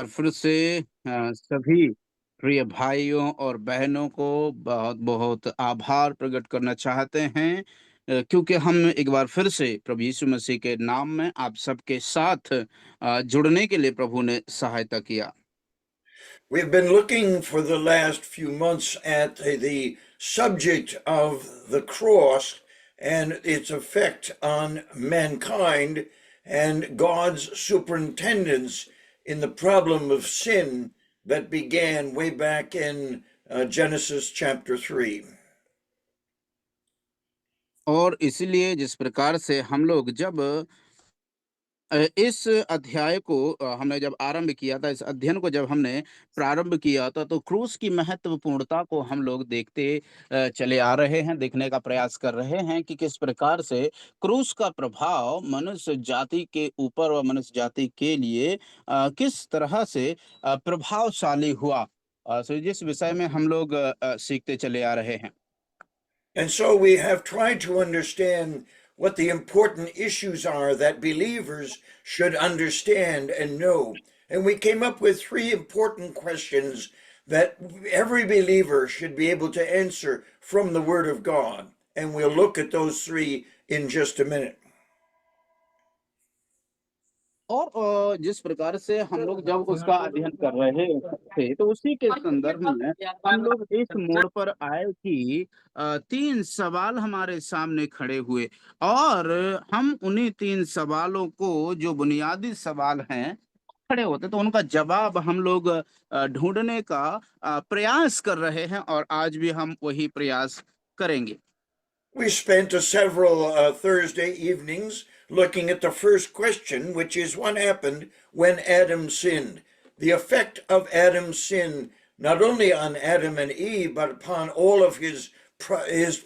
और फिर से सभी प्रिय भाइयों और बहनों को बहुत-बहुत आभार प्रकट करना चाहते हैं क्योंकि हम एक बार फिर से प्रभु यीशु मसीह के नाम में आप सबके साथ जुड़ने के लिए प्रभु ने सहायता किया। We've been looking for the last few months at the subject of the cross and its effect on mankind and God's superintendence in the problem of sin that began way back in Genesis chapter 3. और इसलिए जिस प्रकार से हम लोग जब इस अध्याय को हमने जब आरंभ किया था, इस अध्ययन को जब हमने प्रारंभ किया था, तो क्रूस की महत्वपूर्णता को हम लोग देखते चले आ रहे हैं, देखने का प्रयास कर रहे हैं कि किस प्रकार से क्रूस का प्रभाव मनुष्य जाति के ऊपर और मनुष्य जाति के लिए किस तरह से प्रभावशाली हुआ। सो जिस विषय में हम लोग सीखते चले आ रहे हैं। And so we have tried to understand what the important issues are that believers should understand and know. And we came up with three important questions that every believer should be able to answer from the Word of God. And we'll look at those three in just a minute. और जिस प्रकार से हम लोग जब उसका अध्ययन कर रहे थे तो उसी के संदर्भ में हम लोग इस मोड़ पर आए कि तीन सवाल हमारे सामने खड़े हुए और हम उन्हीं तीन सवालों को जो बुनियादी सवाल हैं खड़े होते तो उनका जवाब हम लोग ढूंढने का प्रयास कर रहे हैं और आज भी हम वही प्रयास करेंगे। We spent several Thursday evenings looking at the first question, which is what happened when Adam sinned. The effect of Adam's sin, not only on Adam and Eve, but upon all of his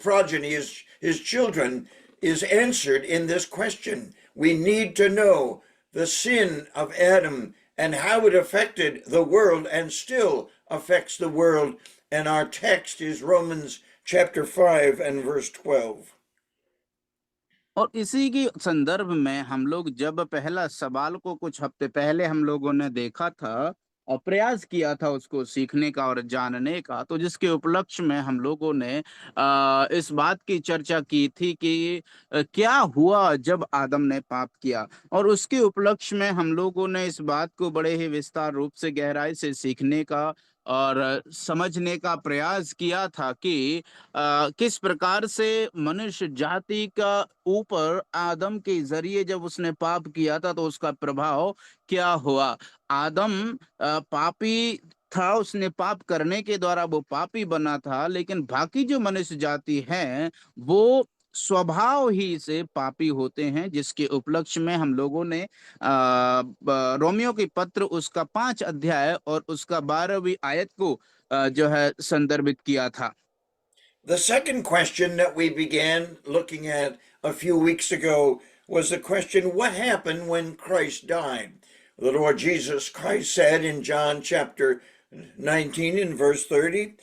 progeny, his children, is answered in this question. We need to know the sin of Adam and how it affected the world and still affects the world. And our text is Romans chapter 5 and verse 12. और इसी के संदर्भ में हम लोग जब पहला सवाल को कुछ हफ्ते पहले हम लोगों ने देखा था और प्रयास किया था उसको सीखने का और जानने का, तो जिसके उपलक्ष्य में हम लोगों ने इस बात की चर्चा की थी कि क्या हुआ जब आदम ने पाप किया, और उसके उपलक्ष्य में हम लोगों ने इस बात को बड़े ही विस्तार रूप से गहराई से सीखने का और समझने का प्रयास किया था कि किस प्रकार से मनुष्य जाति का ऊपर आदम के जरिए जब उसने पाप किया था तो उसका प्रभाव क्या हुआ। आदम पापी था, उसने पाप करने के द्वारा वो पापी बना था, लेकिन बाकी जो मनुष्य जाति है वो स्वभाव ही से पापी होते हैं, जिसके उपलक्ष्य में हम लोगों ने रोमियो की पत्र उसका 5 अध्याय और उसका 12वीं आयत को जो है संदर्भित किया था। The second question that we began looking at a few weeks ago was the question, what happened when Christ died? The Lord Jesus Christ said in John chapter 19 and verse 30,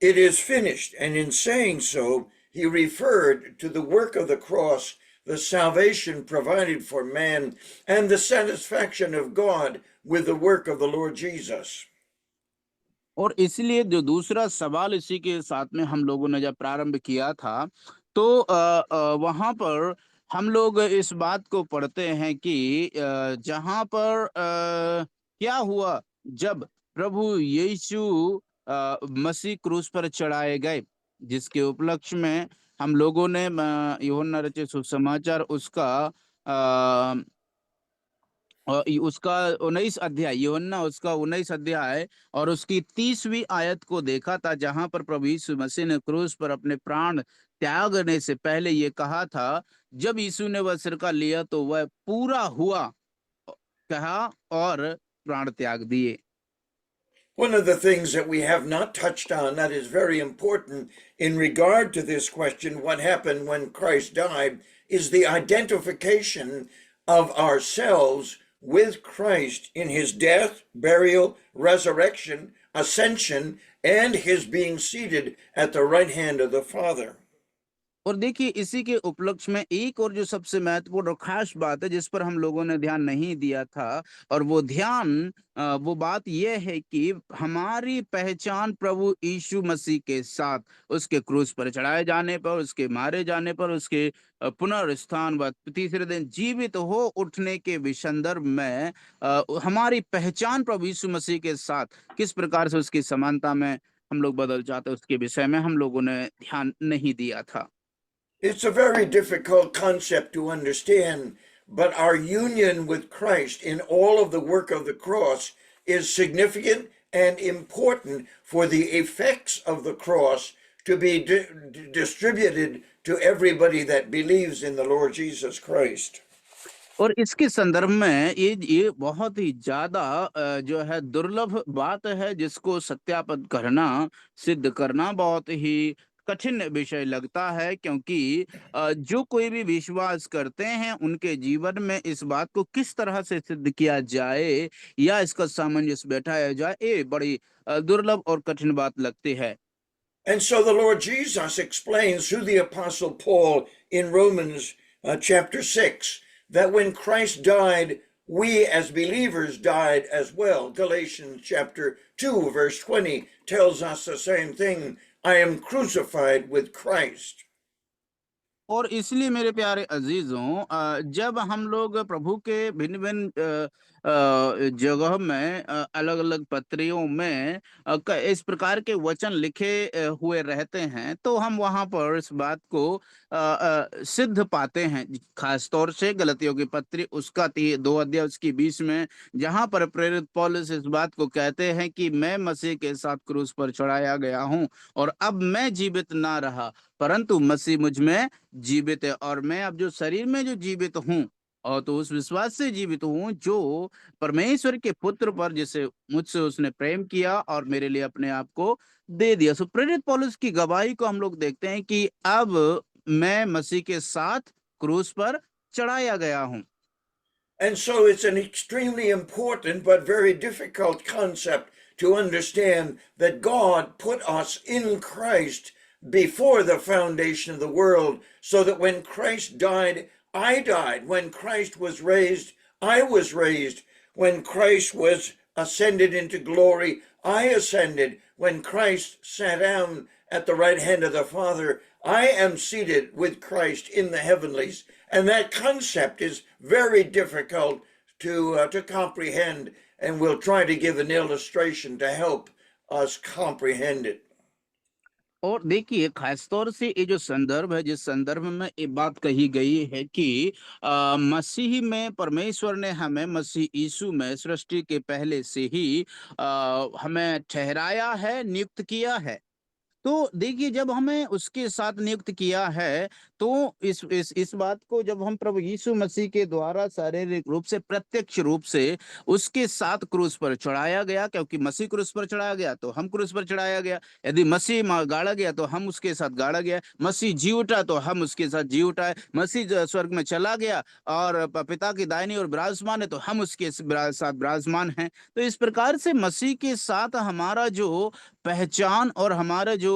it is finished. And in saying so, he referred to the work of the cross, the salvation provided for man, and the satisfaction of God with the work of the Lord Jesus. और इसलिए जो दूसरा सवाल इसी के साथ में हम लोगों ने जब प्रारंभ किया था तो वहां पर हम लोग इस बात को पढ़ते हैं कि जहां पर क्या हुआ जब प्रभु यीशु मसीह क्रूस पर चढ़ाए गए, जिसके उपलक्ष्य में हम लोगों ने यूहन्ना रचित सुसमाचार उसका उसका 19 अध्याय, यूहन्ना उसका 19 अध्याय और उसकी 30वीं आयत को देखा था, जहां पर प्रभु यीशु मसीह ने क्रूस पर अपने प्राण त्यागने से पहले ये कहा था, जब यीशु ने वह सिरका लिया तो वह पूरा हुआ कहा और प्राण त्याग दिए। One of the things that we have not touched on that is very important in regard to this question, what happened when Christ died, is the identification of ourselves with Christ in his death, burial, resurrection, ascension, and his being seated at the right hand of the Father. और देखिए इसी के उपलक्ष्य में एक और जो सबसे महत्वपूर्ण और खास बात है जिस पर हम लोगों ने ध्यान नहीं दिया था, और वो ध्यान वो बात यह है कि हमारी पहचान प्रभु यीशु मसीह के साथ उसके क्रूस पर चढ़ाए जाने पर, उसके मारे जाने पर, उसके पुनरुत्थान व तीसरे दिन जीवित हो उठने के विसंदर्भ में हमारी पहचान प्रभु यीशु मसीह के साथ किस प्रकार से उसकी समानता में हम लोग बदल जाते हैं, उसके विषय में हम लोगों ने ध्यान नहीं दिया था। It's a very difficult concept to understand, but our union with Christ in all of the work of the cross is significant and important for the effects of the cross to be distributed to everybody that believes in the Lord Jesus Christ. और इसके संदर्भ में ये बहुत ही ज्यादा जो है दुर्लभ बात है जिसको सत्यापित करना, सिद्ध करना बहुत ही कठिन विषय लगता है, क्योंकि जो कोई भी विश्वास करते हैं उनके जीवन में इस बात को किस तरह से सिद्ध किया जाए या इसका सामंजस्य बैठाया जाए, ये बड़ी दुर्लभ और कठिन बात लगती है। And so the Lord Jesus explains through the Apostle Paul in Romans chapter 6 that when Christ died, we as believers died as well. Galatians chapter 2, verse 20 tells us the same thing. I am crucified with Christ. और इसलिए मेरे प्यारे अजीजों, जब हम लोग प्रभु के भिन्न भिन्न जगह में अलग अलग पत्रियों में इस प्रकार के वचन लिखे हुए रहते हैं, तो हम वहां पर इस बात को सिद्ध पाते हैं। खास तौर से गलतियों की पत्री उसका 2 अध्याय उसकी 20 में, जहां पर प्रेरित पौलुस इस बात को कहते हैं कि मैं मसीह के साथ क्रूस पर चढ़ाया गया हूं और अब मैं जीवित ना रहा परंतु मसीह मुझ में जीवित है, और मैं अब जो शरीर में जो जीवित हूँ और तो उस विश्वास से जीवित हूँ जो परमेश्वर के पुत्र पर जिसे मुझसे उसने प्रेम किया और मेरे लिए अपने आप को दे दिया। सो प्रेरित पौलुस की गवाही को हम लोग देखते हैं कि अब मैं मसीह के साथ क्रूस पर चढ़ाया गया हूँ। And so it's an extremely important but very difficult concept to understand that God put us in Christ before the foundation of the world, so that when Christ died, I died. When Christ was raised, I was raised. When Christ was ascended into glory, I ascended. When Christ sat down at the right hand of the Father, I am seated with Christ in the heavenlies. And that concept is very difficult to comprehend, and we'll try to give an illustration to help us comprehend it. और देखिए खास तौर से ये जो संदर्भ है जिस संदर्भ में ये बात कही गई है कि मसीह में परमेश्वर ने हमें मसीह यीशु में सृष्टि के पहले से ही हमें ठहराया है, नियुक्त किया है। तो देखिए जब हमें उसके साथ नियुक्त किया है तो इस बात को जब हम प्रभु यीशु मसीह के द्वारा शारीरिक रूप से प्रत्यक्ष रूप से उसके साथ क्रूस पर चढ़ाया गया, क्योंकि मसीह क्रूस पर चढ़ाया गया तो हम क्रूस पर चढ़ाया गया, यदि मसीह गाड़ा गया तो हम उसके साथ गाड़ा गया, मसीह जी उठा तो हम उसके साथ जी उठाए, मसीह स्वर्ग में चला गया और पिता की दाहिनी ओर विराजमान है तो हम उसके साथ विराजमान हैं। तो इस प्रकार से मसीह के साथ हमारा जो पहचान और हमारा जो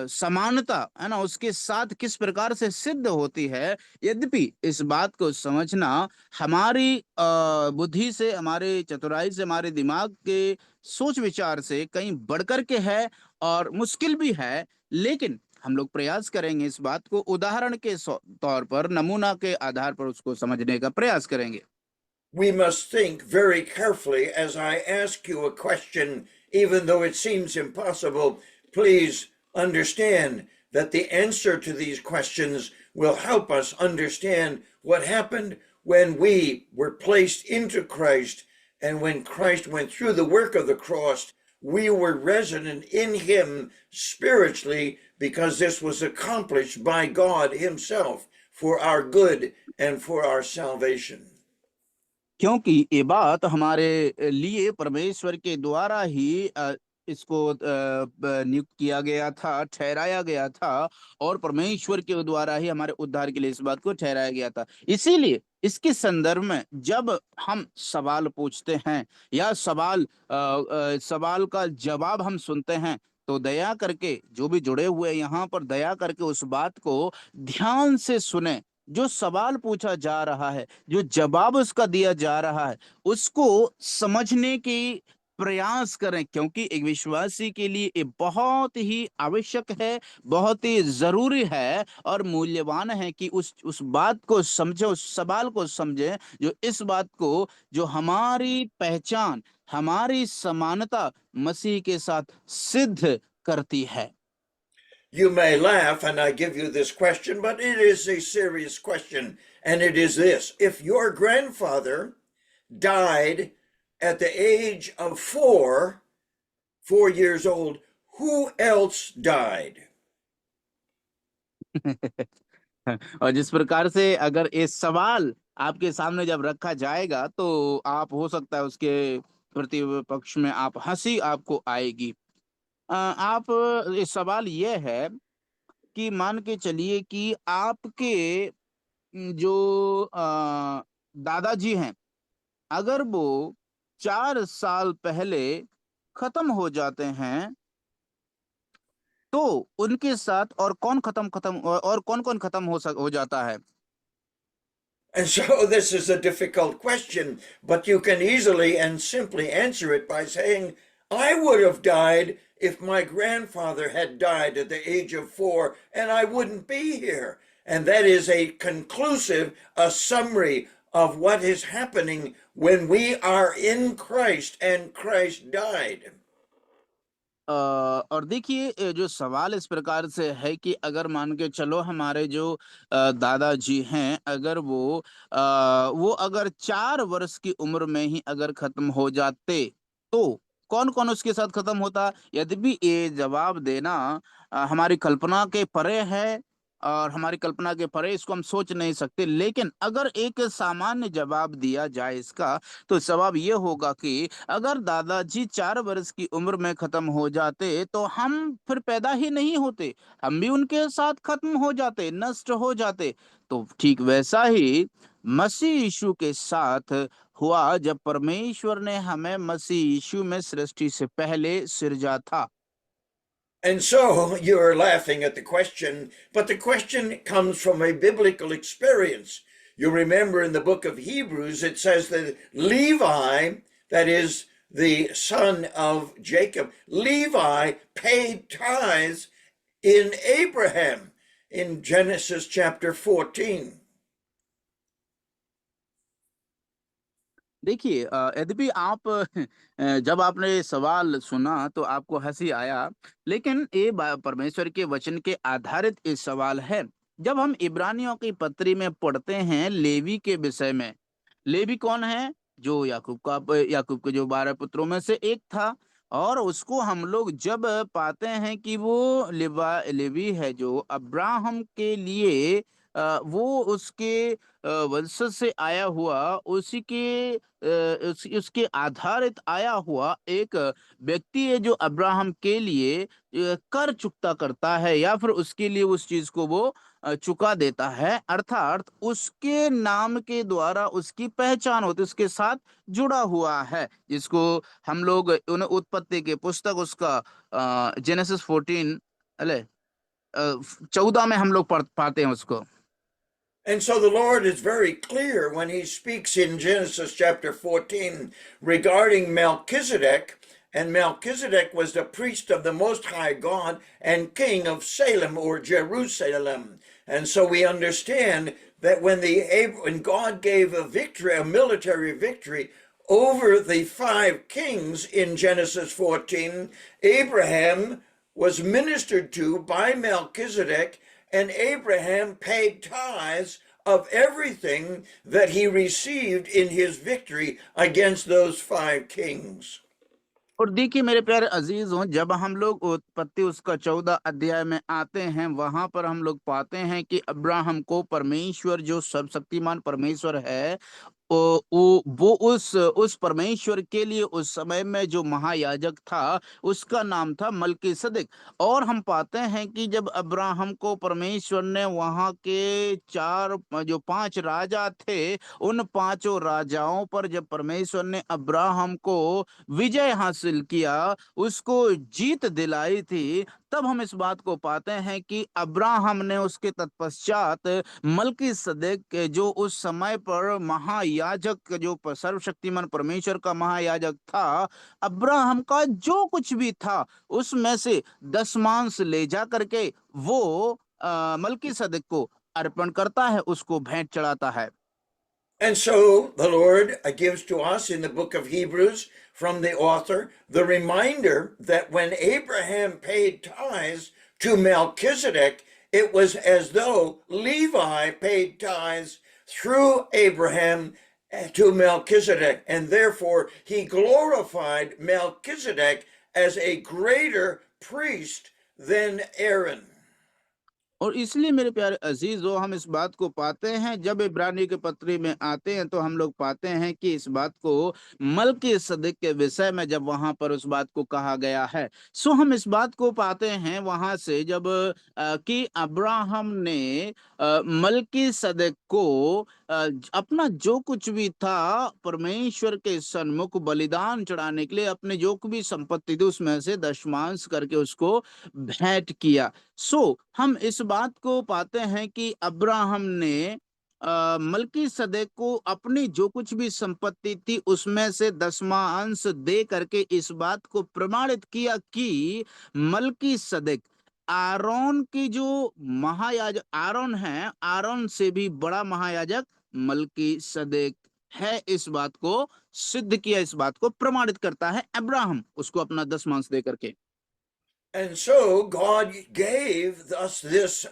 समानता है ना उसके साथ किस प्रकार से सिद्ध होती है, यद्यपि इस बात को समझना हमारी बुद्धि से, हमारे चतुराई से, हमारे दिमाग के सोच विचार से कहीं बढ़कर के है और मुश्किल भी है, लेकिन हम लोग प्रयास करेंगे इस बात को उदाहरण के तौर पर, नमूना के आधार पर उसको समझने का प्रयास करेंगे। We must think very carefully as I ask you a question, even though it seems impossible. Please understand that the answer to these questions will help us understand what happened when we were placed into Christ, and when Christ went through the work of the cross, we were resident in him spiritually, because this was accomplished by God himself for our good and for our salvation. क्योंकि ये बात हमारे लिए परमेश्वर के द्वारा ही इसको नियुक्त किया गया था, ठहराया गया था, और परमेश्वर के द्वारा ही हमारे उद्धार के लिए इस बात को ठहराया गया था। इसीलिए इसके संदर्भ में जब हम सवाल पूछते हैं या सवाल का जवाब हम सुनते हैं, तो दया करके जो भी जुड़े हुए हैं यहाँ पर, दया करके उस बात को ध्यान से सुने। जो सवाल पूछा जा रहा है, जो जवाब उसका दिया जा रहा है, उसको समझने की प्रयास करें, क्योंकि एक विश्वासी के लिए ये बहुत ही आवश्यक है, बहुत ही जरूरी है और मूल्यवान है कि उस बात को समझे, उस सवाल को समझे, जो इस बात को, जो हमारी पहचान, हमारी समानता मसीह के साथ सिद्ध करती है। You may laugh, and I give you this question, but it is a serious question, and it is this: if your grandfather died at the age of 4 years old, who else died? और जिस प्रकार से अगर ये सवाल आपके सामने जब रखा जाएगा, तो आप हो सकता है उसके प्रतिपक्ष में आप हंसी आपको आएगी। आप, ये सवाल ये है कि मान के चलिए कि आपके जो दादाजी हैं, अगर वो 4 साल पहले खत्म हो जाते हैं, तो उनके साथ और कौन खत्म खत्म और कौन कौन खत्म हो जाता है? And so this is a difficult question, but you can easily and simply answer it by saying, I would have died if my grandfather had died at the age of 4, and I wouldn't be here. And that is a conclusive, a summary of what is happening when we are in Christ and Christ died. और देखिए, जो सवाल इस प्रकार से है कि अगर मान के चलो हमारे जो दादाजी हैं, अगर वो अगर 4 वर्ष की उम्र में ही अगर खत्म हो जाते, तो कौन कौन उसके साथ खत्म होता? यद्यपि ये जवाब देना हमारी कल्पना के परे है, और हमारी कल्पना के परे इसको हम सोच नहीं सकते, लेकिन अगर एक सामान्य जवाब दिया जाए इसका, तो जवाब ये होगा कि अगर दादाजी 4 वर्ष की उम्र में खत्म हो जाते, तो हम फिर पैदा ही नहीं होते, हम भी उनके साथ खत्म हो जाते, नष्ट हो जाते। तो ठीक वैसा ही मसीह यीशु के साथ हुआ, जब परमेश्वर ने हमें मसीह यीशु में सृष्टि से पहले सिरजा था। And so you are laughing at the question, but the question comes from a biblical experience. You remember in the book of Hebrews, it says that Levi, that is the son of Jacob, Levi paid tithes in Abraham in Genesis chapter 14. देखिए, यद्यपि आप जब आपने ये सवाल सुना तो आपको हंसी आया, लेकिन ये परमेश्वर के वचन के आधारित ये सवाल है। जब हम इब्रानियों की पत्री में पढ़ते हैं लेवी के विषय में, लेवी कौन है? जो याकूब के जो 12 पुत्रों में से एक था, और उसको हम लोग जब पाते हैं कि वो लेवी है जो अब्राहम के लिए, वो उसके वंशज से आया हुआ, उसी के उसके आधारित आया हुआ एक व्यक्ति है, जो अब्राहम के लिए कर चुकता करता है, या फिर उसके लिए उस चीज को वो चुका देता है, अर्थात उसके नाम के द्वारा उसकी पहचान होती है, उसके साथ जुड़ा हुआ है, जिसको हम लोग उन उत्पत्ति के पुस्तक उसका जेनेसिस 14, अले 14 में हम लोग पढ़ पाते हैं उसको। And so the Lord is very clear when he speaks in Genesis chapter 14 regarding Melchizedek. And Melchizedek was the priest of the Most High God and king of Salem or Jerusalem. And so we understand that when God gave a victory, a military victory over the 5 kings in Genesis 14, Abraham was ministered to by Melchizedek, and Abraham paid tithes of everything that he received in his victory against those 5 kings. और देखिए मेरे प्यारे अजीज हो, जब हम लोग उत्पत्ति उसका 14 अध्याय में आते हैं, वहां पर हम लोग पाते हैं कि अब्राहम को परमेश्वर, जो सर्वशक्तिमान परमेश्वर है, वो उस परमेश्वर के लिए उस समय में जो महायाजक था उसका नाम था मलकीसदिक। और हम पाते हैं कि जब अब्राहम को परमेश्वर ने वहां के चार जो पांच राजा थे उन पांचों राजाओं पर जब परमेश्वर ने अब्राहम को विजय हासिल किया, उसको जीत दिलाई थी, तब हम इस बात को पाते हैं कि अब्राहम ने उसके तत्पश्चात मलकीसदेक के जो उस समय पर महायाजक जो सर्वशक्तिमान परमेश्वर का महायाजक था, अब्राहम का जो कुछ भी था उसमें से दसमांश ले जा करके वो मलकीसदेक को अर्पण करता है, उसको भेंट चढ़ाता है। And so the Lord gives to us in the book of Hebrews from the author the reminder that when Abraham paid tithes to Melchizedek, it was as though Levi paid tithes through Abraham to Melchizedek, and therefore he glorified Melchizedek as a greater priest than Aaron. और इसलिए मेरे प्यारे अजीजों, हम इस बात को पाते हैं जब इब्रानी के पत्री में आते हैं तो हम लोग पाते हैं कि इस बात को मलकीसदिक के विषय में जब वहां पर उस बात को कहा गया है, सो हम इस बात को पाते हैं वहां से जब कि अब्राहम ने मलकीसदिक को अपना जो कुछ भी था परमेश्वर के सन्मुख बलिदान चढ़ाने के लिए अपने जो भी संपत्ति थी उसमें से दशमांश करके उसको भेंट किया। सो हम इस बात को पाते हैं कि अब्राहम ने मलकीसदेक को अपनी जो कुछ भी संपत्ति थी उसमें से दसवां अंश दे करके इस बात को प्रमाणित किया कि मलकीसदेक आरोन की जो महायाजक आरोन है, आरोन से भी बड़ा महायाजक मलकीसदेक है, इस बात को सिद्ध किया, इस बात को प्रमाणित करता है अब्राहम उसको अपना दसमांश दे करके। And so God gave us this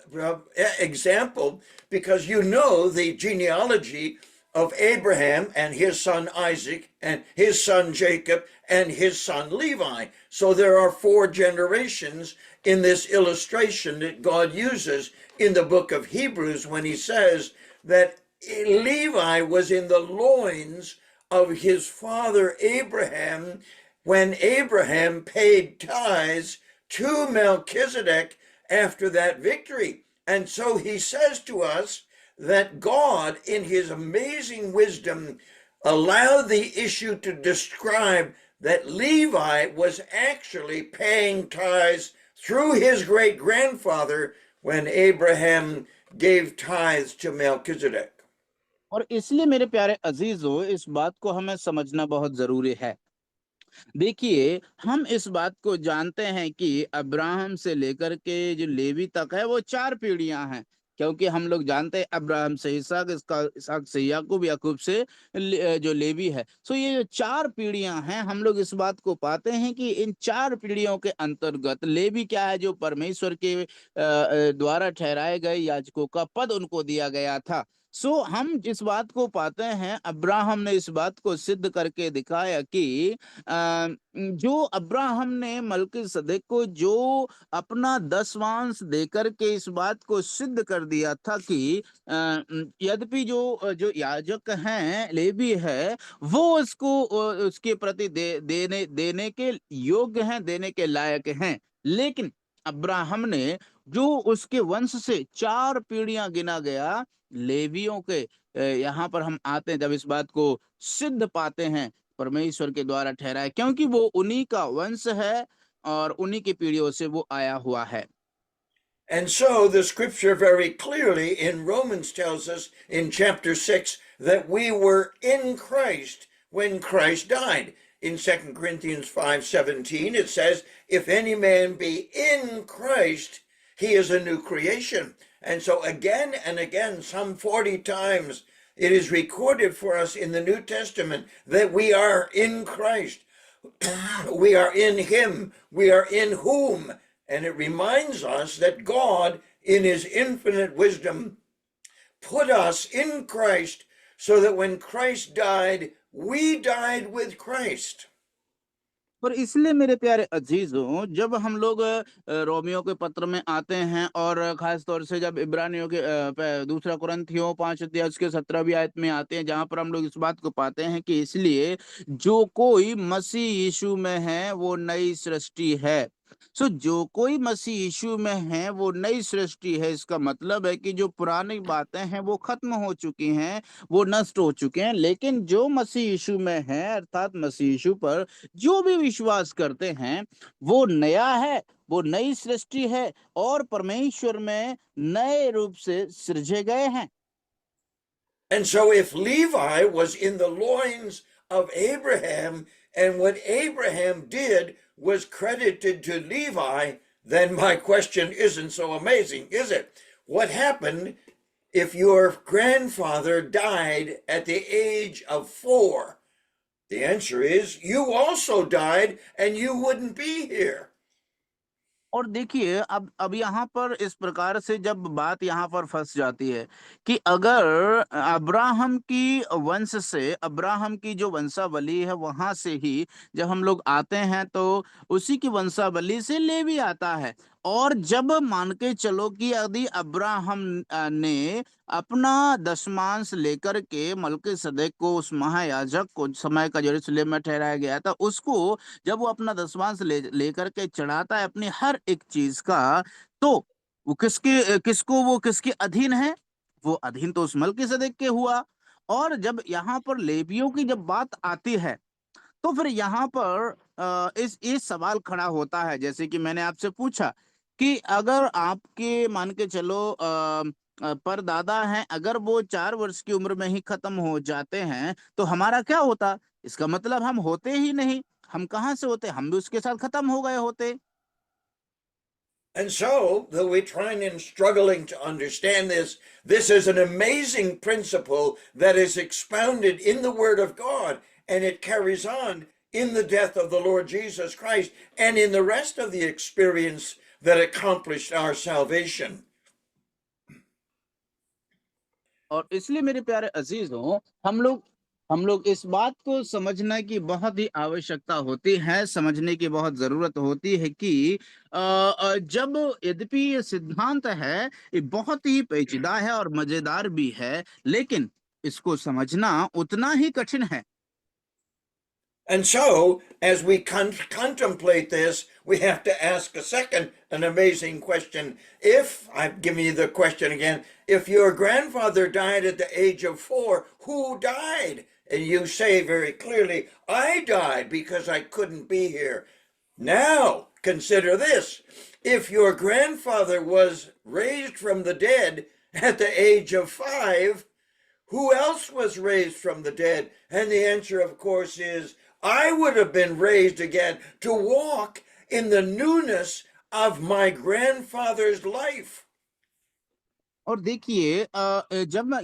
example because you know the genealogy of Abraham and his son Isaac and his son Jacob and his son Levi. So there are four generations in this illustration that God uses in the book of Hebrews when he says that Levi was in the loins of his father Abraham when Abraham paid tithes to Melchizedek after that victory. And so he says to us that God, in his amazing wisdom, allowed the issue to describe that Levi was actually paying tithes through his great grandfather when Abraham gave tithes to Melchizedek. और इसलिए मेरे प्यारे अजीजों, इस बात को हमें समझना बहुत जरूरी है। देखिए, हम इस बात को जानते हैं कि अब्राहम से लेकर के जो लेवी तक है वो चार पीढ़ियां हैं, क्योंकि हम लोग जानते हैं अब्राहम से इसहाक, इसका इसहाक से याकूब, याकूब से जो लेवी है। सो ये जो चार पीढ़ियां हैं, हम लोग इस बात को पाते हैं कि इन चार पीढ़ियों के अंतर्गत लेवी क्या है, जो परमेश्वर के द्वारा ठहराए गए याजकों का पद उनको दिया गया था। सो हम इस बात को पाते हैं, अब्राहम ने इस बात को सिद्ध करके दिखाया कि जो अब्राहम ने मलकीसदेक को जो अपना दसवांश देकर के इस बात को सिद्ध कर दिया था कि यद्यपि जो जो याजक हैं, लेवी है, वो उसको उसके प्रति देने के योग्य हैं, देने के लायक हैं, लेकिन अब्राहम ने जो उसके वंश से चार पीढ़ियां गिना गया लेवियों के, यहाँ पर हम आते हैं जब इस बात को सिद्ध पाते हैं परमेश्वर के द्वारा ठहराए, क्योंकि वो उन्हीं का वंश है और उन्हीं की पीढ़ियों से वो आया हुआ है। And so the scripture very clearly in Romans tells us in chapter 6 that we were in Christ when Christ died. In 2 Corinthians 5:17 it says, if any man be in Christ, he is a new creation. And so again and again, some 40 times, it is recorded for us in the New Testament that we are in Christ. We are in him. We are in whom. And it reminds us that God, in his infinite wisdom, put us in Christ so that when Christ died, we died with Christ. पर इसलिए मेरे प्यारे अजीजों, जब हम लोग Romeo के पत्र में आते हैं और खास तौर से जब इब्रानियों के दूसरा कुरिन्थियों 5 अध्याय उसके 17वीं आयत में आते हैं, जहां पर हम लोग इस बात को पाते हैं कि इसलिए जो कोई मसीह यीशु में है वो नई सृष्टि है। जो कोई मसीह यीशु में है वो नई सृष्टि है। इसका मतलब है कि जो पुरानी बातें हैं वो खत्म हो चुकी हैं, वो नष्ट हो चुके हैं। लेकिन जो मसीह यीशु में है, अर्थात मसीह यीशु पर जो भी विश्वास करते हैं, वो नया है, वो नई सृष्टि है और परमेश्वर में नए रूप से सृजे गए हैं। And so, if Levi was in the loins of Abraham, and what Abraham did was credited to Levi, then my question isn't so amazing, is it? What happened if your grandfather died at the age of 4? The answer is you also died and you wouldn't be here. और देखिए, अब यहाँ पर इस प्रकार से जब बात यहाँ पर फंस जाती है कि अगर अब्राहम की वंश से, अब्राहम की जो वंशावली है वहां से ही जब हम लोग आते हैं, तो उसी की वंशावली से लेवी आता है। और जब मान के चलो कि यदि अब्राहम ने अपना दशमांश लेकर के मलकीसदेक को, उस महायाजक को, समय का यरूशलेम में ठहराया गया था, उसको जब वो अपना दशमांश लेकर के चढ़ाता है अपनी हर एक चीज का, तो वो किसके अधीन है? वो अधीन तो उस मलकीसदेक के हुआ। और जब यहाँ पर लेवियों की जब बात आती है, तो फिर यहाँ पर इस सवाल खड़ा होता है, जैसे कि मैंने आपसे पूछा कि अगर आपके मान के चलो परदादा हैं, अगर वो 4 वर्ष की उम्र में ही खत्म हो जाते हैं, तो हमारा क्या होता? इसका मतलब हम होते ही नहीं। हम कहाँ से होते? हम भी उसके साथ खत्म हो गए होते। And so, though we're trying and struggling to understand this, this is an amazing principle that is expounded in the Word of God, and it carries on in the death of the Lord Jesus Christ and in the rest of the experience that accomplished our salvation. और इसलिए मेरे प्यारे अजीजों, हम लोग इस बात को समझने की बहुत ही आवश्यकता होती है, समझने की बहुत जरूरत होती है कि जब, यद्यपि ये सिद्धांत है, ये बहुत ही पेचीदा है और मजेदार भी है, लेकिन इसको समझना उतना ही कठिन है। And so, as we contemplate this, we have to ask an amazing question. If, I'm giving you the question again, if your grandfather died at the age of 4, who died? And you say very clearly, I died because I couldn't be here. Now, consider this. If your grandfather was raised from the dead at the age of 5, who else was raised from the dead? And the answer, of course, is I would have been raised again to walk in the newness of my grandfather's life. और देखिए,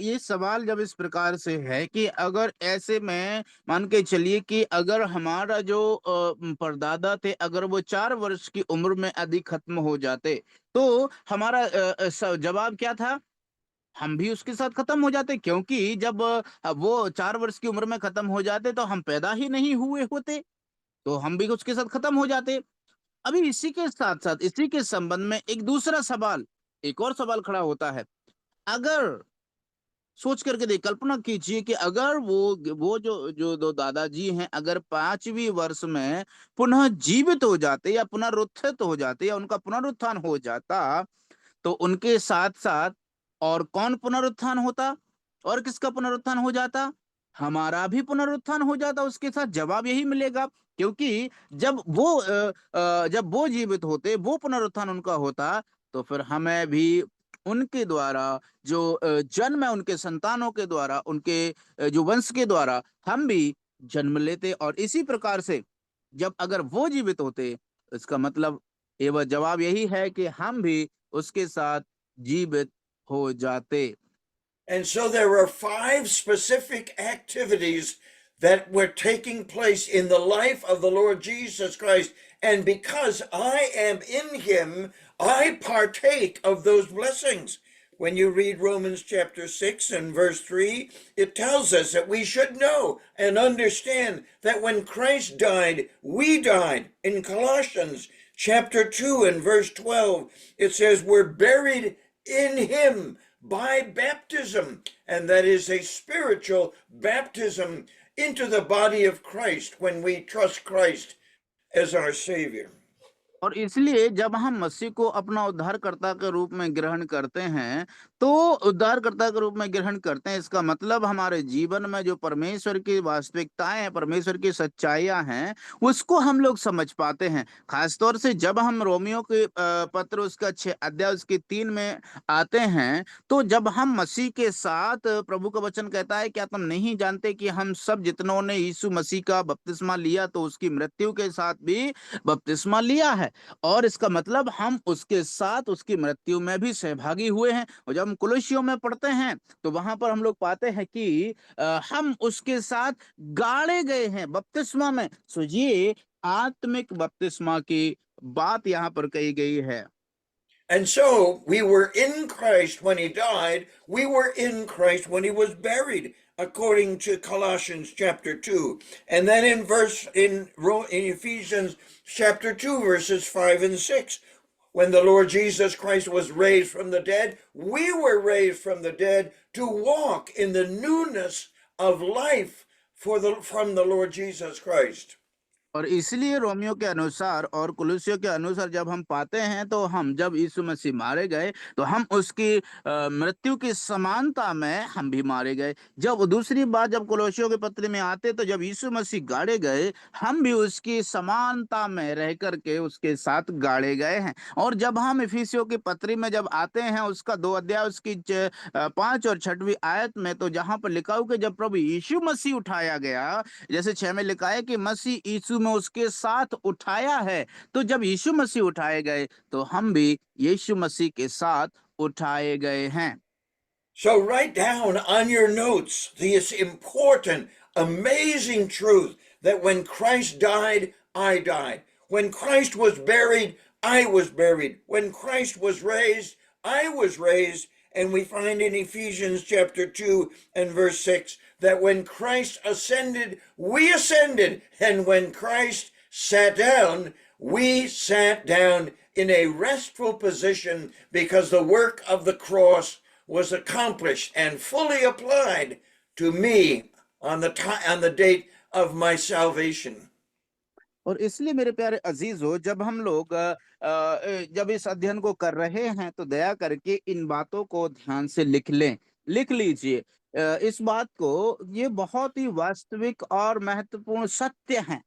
ये सवाल जब इस प्रकार से है कि अगर ऐसे में मान के चलिए कि अगर हमारा जो परदादा थे, अगर वो 4 वर्ष की उम्र में अधिक खत्म हो जाते, तो हमारा जवाब क्या था? हम भी उसके साथ खत्म हो जाते, क्योंकि जब वो 4 वर्ष की उम्र में खत्म हो जाते तो हम पैदा ही नहीं हुए होते, तो हम भी उसके साथ खत्म हो जाते। अभी इसी के साथ साथ, इसी के संबंध में एक दूसरा सवाल, एक और सवाल खड़ा होता है। अगर सोच करके देख, कल्पना कीजिए कि अगर वो जो जो दो दादाजी हैं, अगर 5वीं वर्ष में पुनः जीवित हो जाते या पुनरुत्थित हो जाते या उनका पुनरुत्थान हो जाता, तो उनके साथ साथ और कौन पुनरुत्थान होता? और किसका पुनरुत्थान हो जाता? हमारा भी पुनरुत्थान हो जाता उसके साथ। जवाब यही मिलेगा, क्योंकि जब वो जीवित होते, वो पुनरुत्थान उनका होता, तो फिर हमें भी उनके द्वारा जो जन्म है, उनके संतानों के द्वारा, उनके जो वंश के द्वारा हम भी जन्म लेते। और इसी प्रकार से जब अगर वो जीवित होते, इसका मतलब ये जवाब यही है कि हम भी उसके साथ जीवित हो जाते। And so there were 5 specific activities that were taking place in the life of the Lord Jesus Christ. And because I am in him, I partake of those blessings. When you read Romans chapter 6 and verse 3, it tells us that we should know and understand that when Christ died, we died. In Colossians chapter 2 and verse 12, it says we're buried in him by baptism, and that is a spiritual baptism into the body of Christ when we trust Christ as our Savior. और इसलिए जब हम मसीह को अपना उद्धारकर्ता के रूप में ग्रहण करते हैं, तो उद्धारकर्ता के रूप में ग्रहण करते हैं, इसका मतलब हमारे जीवन में जो परमेश्वर की वास्तविकताएं हैं, परमेश्वर की सच्चाइयां हैं, उसको हम लोग समझ पाते हैं। खासतौर से जब हम रोमियो के पत्र उसका 6 अध्याय उसके 3 में आते हैं, तो जब हम मसीह के साथ, प्रभु का वचन कहता है, क्या तुम नहीं जानते कि हम सब जितनों ने यीशु मसीह का बपतिस्मा लिया तो उसकी मृत्यु के साथ भी बपतिस्मा लिया है, और इसका मतलब हम उसके साथ उसकी मृत्यु में भी सहभागी हुए हैं। और जब हम कुलुस्सियों में पढ़ते हैं तो वहां पर हम लोग पाते हैं कि हम उसके साथ गाड़े गए हैं बपतिस्मा में। सो ये आत्मिक बपतिस्मा की बात यहाँ पर कही गई है। And so we were in Christ when he died. We were in Christ when he was buried, according to Colossians chapter 2. And then in Ephesians chapter 2, verses 5 and 6, when the Lord Jesus Christ was raised from the dead, we were raised from the dead to walk in the newness of life from the Lord Jesus Christ. और इसलिए Romeo के अनुसार और कुलुस्सियों के अनुसार जब हम पाते हैं, तो हम जब यीशु मसीह मारे गए तो हम उसकी मृत्यु की समानता में हम भी मारे गए। जब दूसरी बात जब कुलुस्सियों के पत्र में आते, तो जब यीशु मसीह गाड़े गए, हम भी उसकी समानता में रह करके उसके साथ गाड़े गए हैं। और जब हम इफिसियों की पत्री में जब आते हैं, उसका 2 अध्याय उसकी 5 और 6वीं आयत में, तो जहां पर लिखा हो कि जब प्रभु यीशु मसीह उठाया गया, जैसे 6 में लिखा है कि मसीह यीशु में उसके साथ उठाया है, तो जब यीशु मसीह उठाए गए तो हम भी यीशु मसीह के साथ उठाए गए हैं। So write down on your notes this important, amazing truth that when Christ died, I died. When Christ was buried, I was buried. When Christ was raised, I was raised. And we find in Ephesians chapter 2 and verse 6 that when Christ ascended, we ascended. And when Christ sat down, we sat down in a restful position because the work of the cross was accomplished and fully applied to me on the date of my salvation. और इसलिए मेरे प्यारे अजीजों, जब हम लोग जब इस अध्ययन को कर रहे हैं, तो दया करके इन बातों को ध्यान से लिख लें, लिख लीजिए इस बात को। ये बहुत ही वास्तविक और महत्वपूर्ण सत्य है।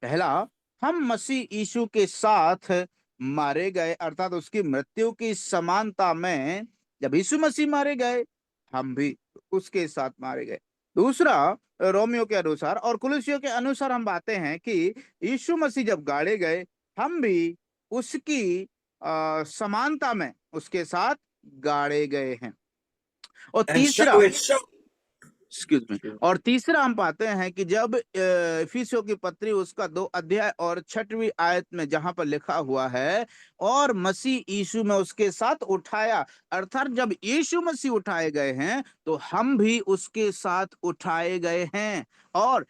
पहला, हम मसीह यीशु के साथ मारे गए, अर्थात उसकी मृत्यु की समानता में जब यीशु मसीह मारे गए, हम भी उसके साथ मारे गए। दूसरा, रोमियो के अनुसार और कुलुस्सियों के अनुसार हम पाते हैं कि यीशु मसीह जब गाड़े गए, हम भी उसकी समानता में उसके साथ गाड़े गए हैं। और And so तीसरा, it's so एक्सक्यूज मी, और तीसरा हम पाते हैं कि जब इफिसियों की पत्री उसका 2 अध्याय और 6वीं आयत में जहां पर लिखा हुआ है, और मसीह यीशु में उसके साथ उठाया, अर्थात जब यीशु मसीह उठाए गए हैं तो हम भी उसके साथ उठाए गए हैं। और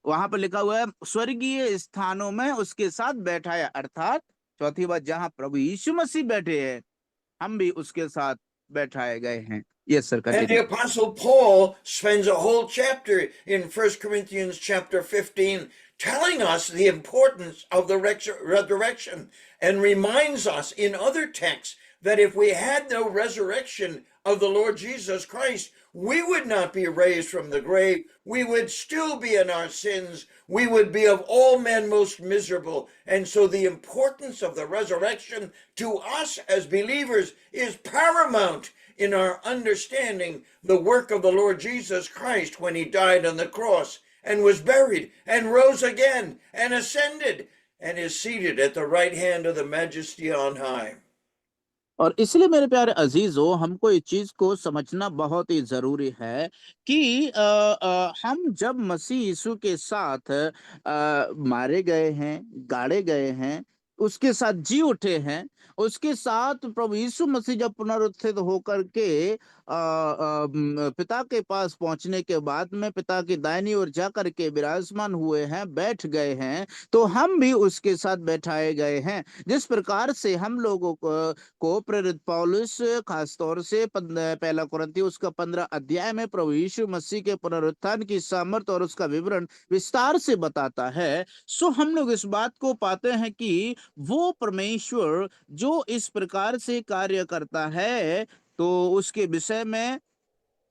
वहां पर लिखा हुआ है स्वर्गीय स्थानों में उसके साथ बैठाया, अर्थात चौथी बात, जहां प्रभु यीशु मसीह बैठे हैं, हम भी उसके साथ बैठाए गए हैं। Yes sir, And the continue. Apostle Paul spends a whole chapter in 1 Corinthians chapter 15 telling us the importance of the resurrection and reminds us in other texts that if we had no resurrection of the Lord Jesus Christ, we would not be raised from the grave. We would still be in our sins. We would be of all men most miserable. And so the importance of the resurrection to us as believers is paramount in our understanding the work of the Lord Jesus Christ when he died on the cross and was buried and rose again and ascended and is seated at the right hand of the Majesty on high. और इसलिए मेरे प्यारे अजीजों, हमको इस चीज को समझना बहुत ही जरूरी है कि हम जब मसीह यीशु के साथ मारे गए हैं, गाड़े गए हैं, उसके साथ जी उठे हैं, उसके साथ प्रभु यीशु मसीह जब पुनरुत्थित होकर के पिता के पास पहुंचने के बाद में पिता की दाहिनी ओर जाकर के विराजमान हुए हैं, बैठ गए हैं, तो हम भी उसके साथ बैठाए गए हैं। जिस प्रकार से हम लोगों को प्रेरित पौलुस खास तौर से पहला कुरिन्थियों उसका 15 अध्याय में प्रभु यीशु मसीह के पुनरुत्थान की सामर्थ और उसका विवरण विस्तार से बताता है, सो हम लोग इस बात को पाते हैं कि वो परमेश्वर जो इस प्रकार से कार्य करता है, तो उसके विषय में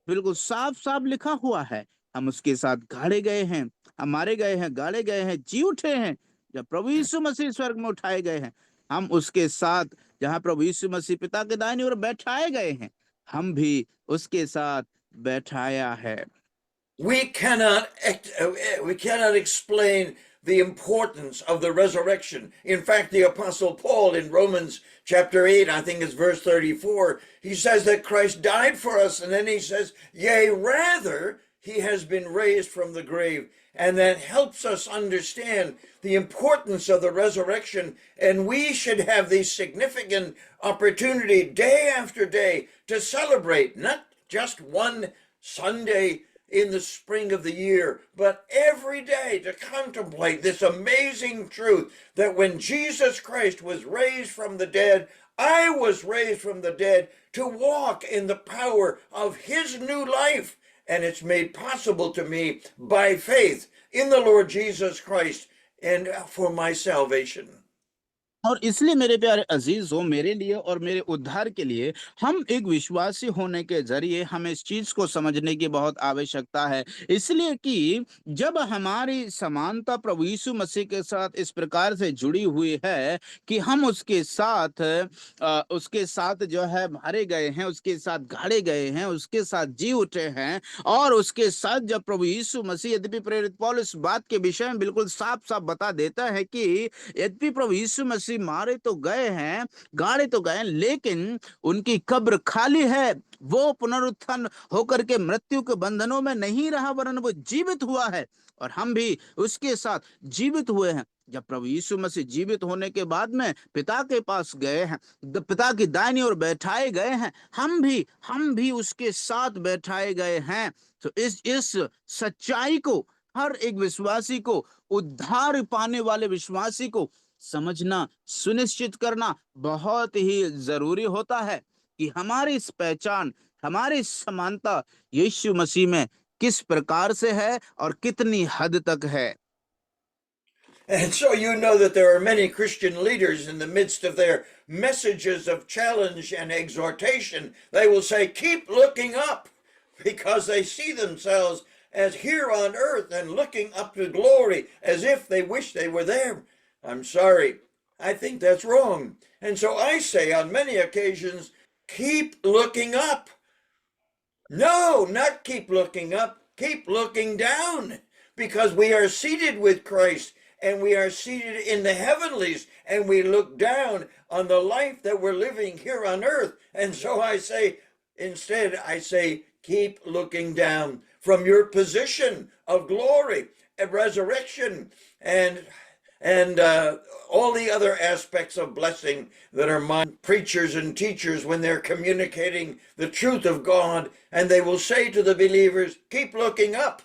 बिल्कुल साफ साफ लिखा हुआ है। हम उसके साथ गाड़े गए हैं, हम मारे गए हैं, गाड़े गए हैं, जी उठे हैं। जब प्रभु यीशु मसीह स्वर्ग में उठाए गए हैं, हम उसके साथ जहां प्रभु यीशु मसीह पिता के दाहिनी ओर बैठाए गए हैं, हम भी उसके साथ बैठाया है। We cannot explain the importance of the resurrection. In fact, the Apostle Paul in Romans chapter 8, I think it's verse 34, he says that Christ died for us, and then he says, yea, rather, he has been raised from the grave. And that helps us understand the importance of the resurrection. And we should have the significant opportunity day after day to celebrate, not just one Sunday in the spring of the year, but every day to contemplate this amazing truth that when Jesus Christ was raised from the dead, I was raised from the dead to walk in the power of his new life. And it's made possible to me by faith in the Lord Jesus Christ and for my salvation. और इसलिए मेरे प्यारे अजीज हो, मेरे लिए और मेरे उद्धार के लिए हम एक विश्वासी होने के जरिए हमें इस चीज को समझने की बहुत आवश्यकता है। इसलिए कि जब हमारी समानता प्रभु यीशु मसीह के साथ इस प्रकार से जुड़ी हुई है कि हम उसके साथ जो है मारे गए हैं, उसके साथ गाड़े गए हैं, उसके साथ जी उठे हैं, और उसके साथ जब प्रभु यीशु मसीह, यद्यपि प्रेरित पौलुस इस बात के विषय में बिल्कुल साफ साफ बता देता है कि यद्यपि प्रभु यीशु मसीह मारे तो गए हैं, गाड़े तो गए, लेकिन उनकी कब्र खाली है। वो पुनरुत्थान होकर के मृत्यु के बंधनों में नहीं रहा, वरन वो जीवित हुआ है, और हम भी उसके साथ जीवित हुए हैं। जब प्रभु यीशु मसीह जीवित होने के बाद में पिता के पास गए हैं, पिता की दाहिनी ओर बैठाए गए हैं, हम भी उसके साथ बैठाए गए हैं। तो इस सच्चाई को हर एक विश्वासी को, उद्धार पाने वाले विश्वासी को समझना, सुनिश्चित करना बहुत ही जरूरी होता है कि हमारी इस पहचान, हमारी समानता यीशु मसीह में किस प्रकार से है और कितनी हद तक है। And so you know that there are many Christian leaders in the midst of their messages of challenge and exhortation. They will say, keep looking up, because they see themselves as here on earth and looking up to glory as if they wish they were there. I'm sorry. I think that's wrong. And so I say on many occasions, keep looking up. No, not keep looking up. Keep looking down, because we are seated with Christ, and we are seated in the heavenlies, and we look down on the life that we're living here on earth. And so I say, instead, I say, keep looking down from your position of glory and resurrection and all the other aspects of blessing that are mine. Preachers and teachers, when they're communicating the truth of God, and they will say to the believers, keep looking up,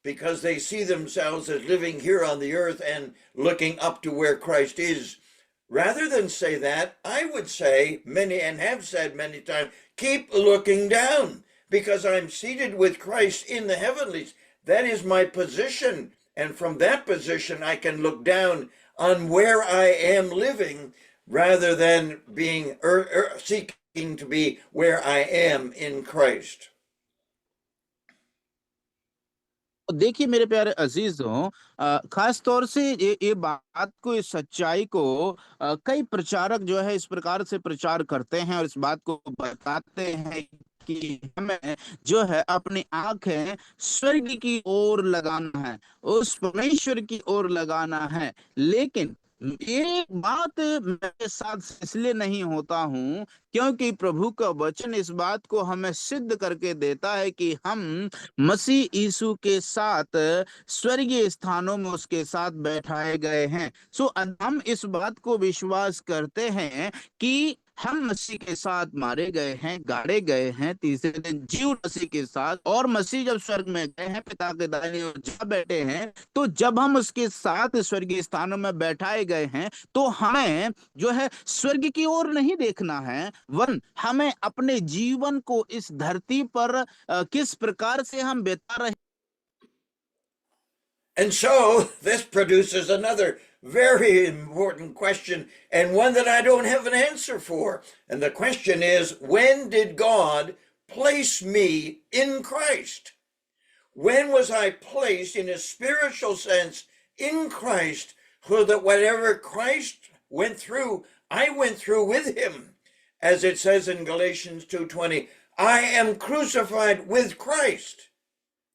because they see themselves as living here on the earth and looking up to where Christ is. Rather than say that, I would say many, and have said many times, keep looking down, because I'm seated with Christ in the heavenlies. That is my position. And from that position, I can look down on where I am living, rather than being seeking to be where I am in Christ. देखिए मेरे प्यारे अजीजों, खास तौर से ये बात को, इस सच्चाई को कई प्रचारक जो है इस प्रकार से प्रचार करते हैं और इस बात को बताते हैं कि हमें जो है अपनी आंखें स्वर्ग की ओर लगाना है, उस परमेश्वर की ओर लगाना है। लेकिन ये बात मेरे साथ इसलिए नहीं होता हूँ क्योंकि प्रभु का वचन इस बात को हमें सिद्ध करके देता है कि हम मसीह यीशु के साथ स्वर्गीय स्थानों में उसके साथ बैठाए गए हैं। सो हम इस बात को विश्वास करते हैं कि हम मसीह के साथ मारे गए हैं, गाड़े गए हैं, तीसरे दिन जी मसीह के साथ, और मसीह जब स्वर्ग में गए हैं, पिता के दाहिने ओर जा बैठे हैं, तो जब हम उसके साथ स्वर्गीय स्थानों में बैठाए गए हैं तो हमें जो है स्वर्ग की ओर नहीं देखना है, वन हमें अपने जीवन को इस धरती पर किस प्रकार से हम बिता रहे। And so this produces another very important question, and one that I don't have an answer for. And the question is, when did God place me in Christ? When was I placed in a spiritual sense in Christ, so that whatever Christ went through, I went through with him? As it says in Galatians 2:20, I am crucified with Christ.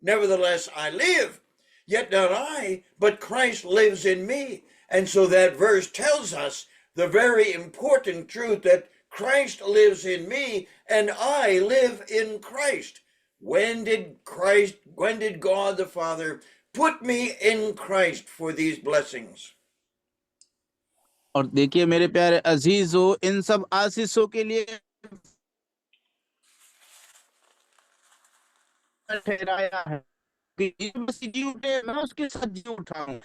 Nevertheless, I live. Yet not I, but Christ lives in me. And so that verse tells us the very important truth that Christ lives in me and I live in Christ. When did God the Father put me in Christ for these blessings? और देखिए मेरे प्यारे अजीजों, इन सब आशीषों के लिए ठहराया है कि यीशु मसीह जी उठे, मैं उसके साथ जी उठा हूँ।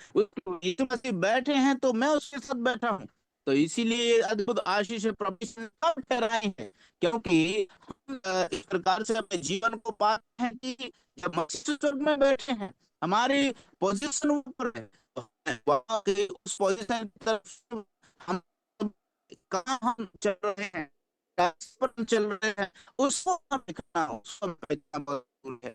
यीशु मसीह बैठे हैं तो मैं उसके साथ बैठा हूँ। तो इसीलिए ये अद्भुत आशीष प्रभु तब ठहराई है क्योंकि हम इस प्रकार से अपने जीवन को पाते हैं कि जब मसीह स्वर्ग में बैठे हैं, हमारी पोजीशन ऊपर है, तो हमें वहाँ के उस पोजीशन की तरफ हम कहाँ हम चल रहे हैं, किस पर हम चल रहे हैं, उसको हमें देखना, उसको हमें पहचानना है।